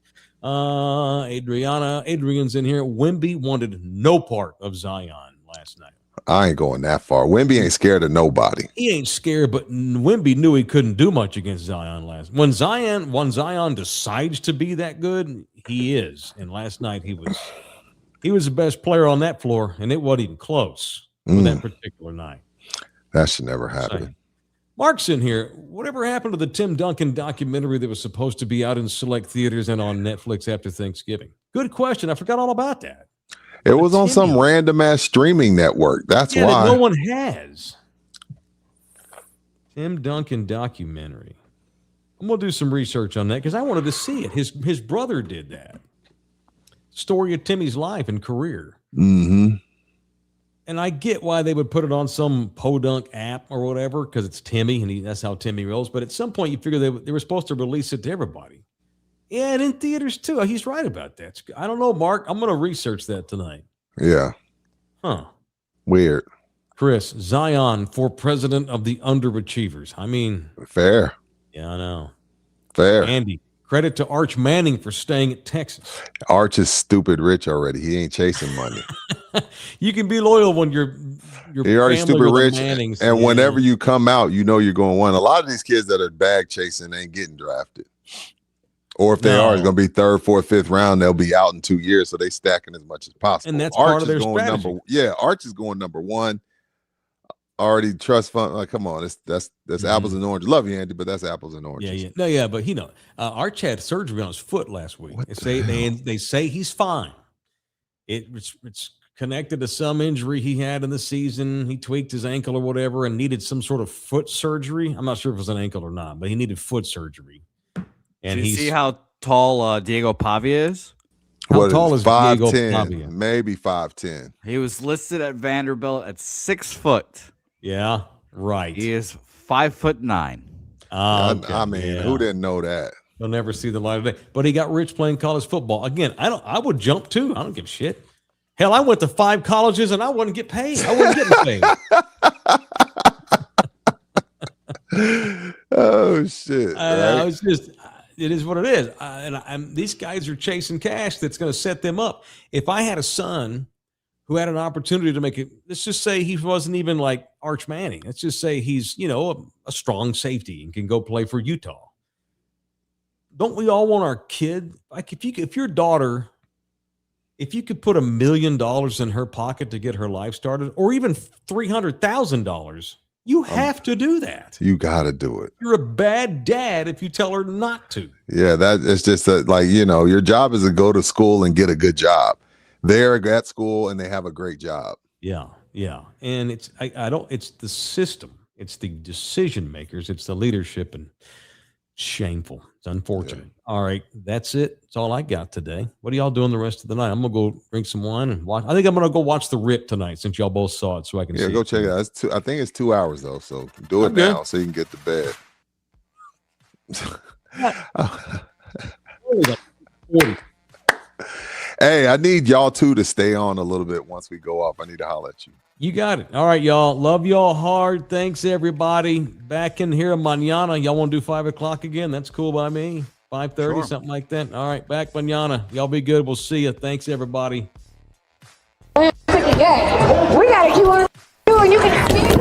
Adrian's in here. Wemby wanted no part of Zion last night. I ain't going that far. Wemby ain't scared of nobody. He ain't scared, but Wemby knew he couldn't do much against Zion when Zion decides to be that good, he is. And last night he was the best player on that floor, and it wasn't even close for that particular night. That should never happen. Mark's in here. Whatever happened to the Tim Duncan documentary that was supposed to be out in select theaters and on Netflix after Thanksgiving? Good question. I forgot all about that. It was on some random ass streaming network. That's why. That no one has. Tim Duncan documentary. I'm going to do some research on that because I wanted to see it. His brother did that. Story of Timmy's life and career. Mm-hmm. And I get why they would put it on some podunk app or whatever because it's Timmy and that's how Timmy rolls. But at some point, you figure they were supposed to release it to everybody. Yeah, and in theaters too. He's right about that. I don't know, Mark. I'm going to research that tonight. Yeah. Huh. Weird. Chris, Zion for president of the underachievers. I mean. Fair. Yeah, I know. Fair. Andy, credit to Arch Manning for staying at Texas. Arch is stupid rich already. He ain't chasing money. You can be loyal when you're already stupid rich. And whenever you come out, you know you're going to win. A lot of these kids that are bag chasing ain't getting drafted. Or if they are, it's going to be third, fourth, fifth round. They'll be out in 2 years, so they stacking as much as possible. And that's Arch part of their going strategy. Arch is going number one. Already trust fund. Like, come on, that's apples and oranges. Love you, Andy, but that's apples and oranges. Yeah. No, yeah, but Arch had surgery on his foot last week. They say he's fine. It's connected to some injury he had in the season. He tweaked his ankle or whatever and needed some sort of foot surgery. I'm not sure if it was an ankle or not, but he needed foot surgery. And do you see how tall Diego Pavia is? How tall is Diego 5'10", Pavia? maybe 5'10". He was listed at Vanderbilt at 6 foot. Yeah, right. He is 5'9". Okay. I mean, who didn't know that? He'll never see the light of day. But he got rich playing college football. Again, I would jump too. I don't give a shit. Hell, I went to 5 colleges and I wouldn't get paid. I wouldn't get paid. Oh shit! It's just, it is what it is. And these guys are chasing cash that's going to set them up. If I had a son who had an opportunity to make it, let's just say he wasn't even like Arch Manning. Let's just say he's, a strong safety and can go play for Utah. Don't we all want our kid? Like if your daughter, if you could put $1 million in her pocket to get her life started, or even $300,000, you have to do that. You got to do it. You're a bad dad if you tell her not to. Yeah, that it's just your job is to go to school and get a good job. They're at school and they have a great job. Yeah. And it's it's the system. It's the decision makers. It's the leadership, and shameful. It's unfortunate. Yeah. All right, that's it. That's all I got today. What are y'all doing the rest of the night? I'm gonna go drink some wine and watch. I think I'm gonna go watch The Rip tonight since y'all both saw it, so I can see. Yeah, go check it out. I think it's 2 hours though, so do it now so you can get to bed. Hey, I need y'all two to stay on a little bit once we go off. I need to holler at you. You got it. All right, y'all. Love y'all hard. Thanks, everybody. Back in here mañana. Y'all want to do 5 o'clock again? That's cool by me. 5:30, something like that. All right, back mañana. Y'all be good. We'll see you. Thanks, everybody. We got to keep on doing. You can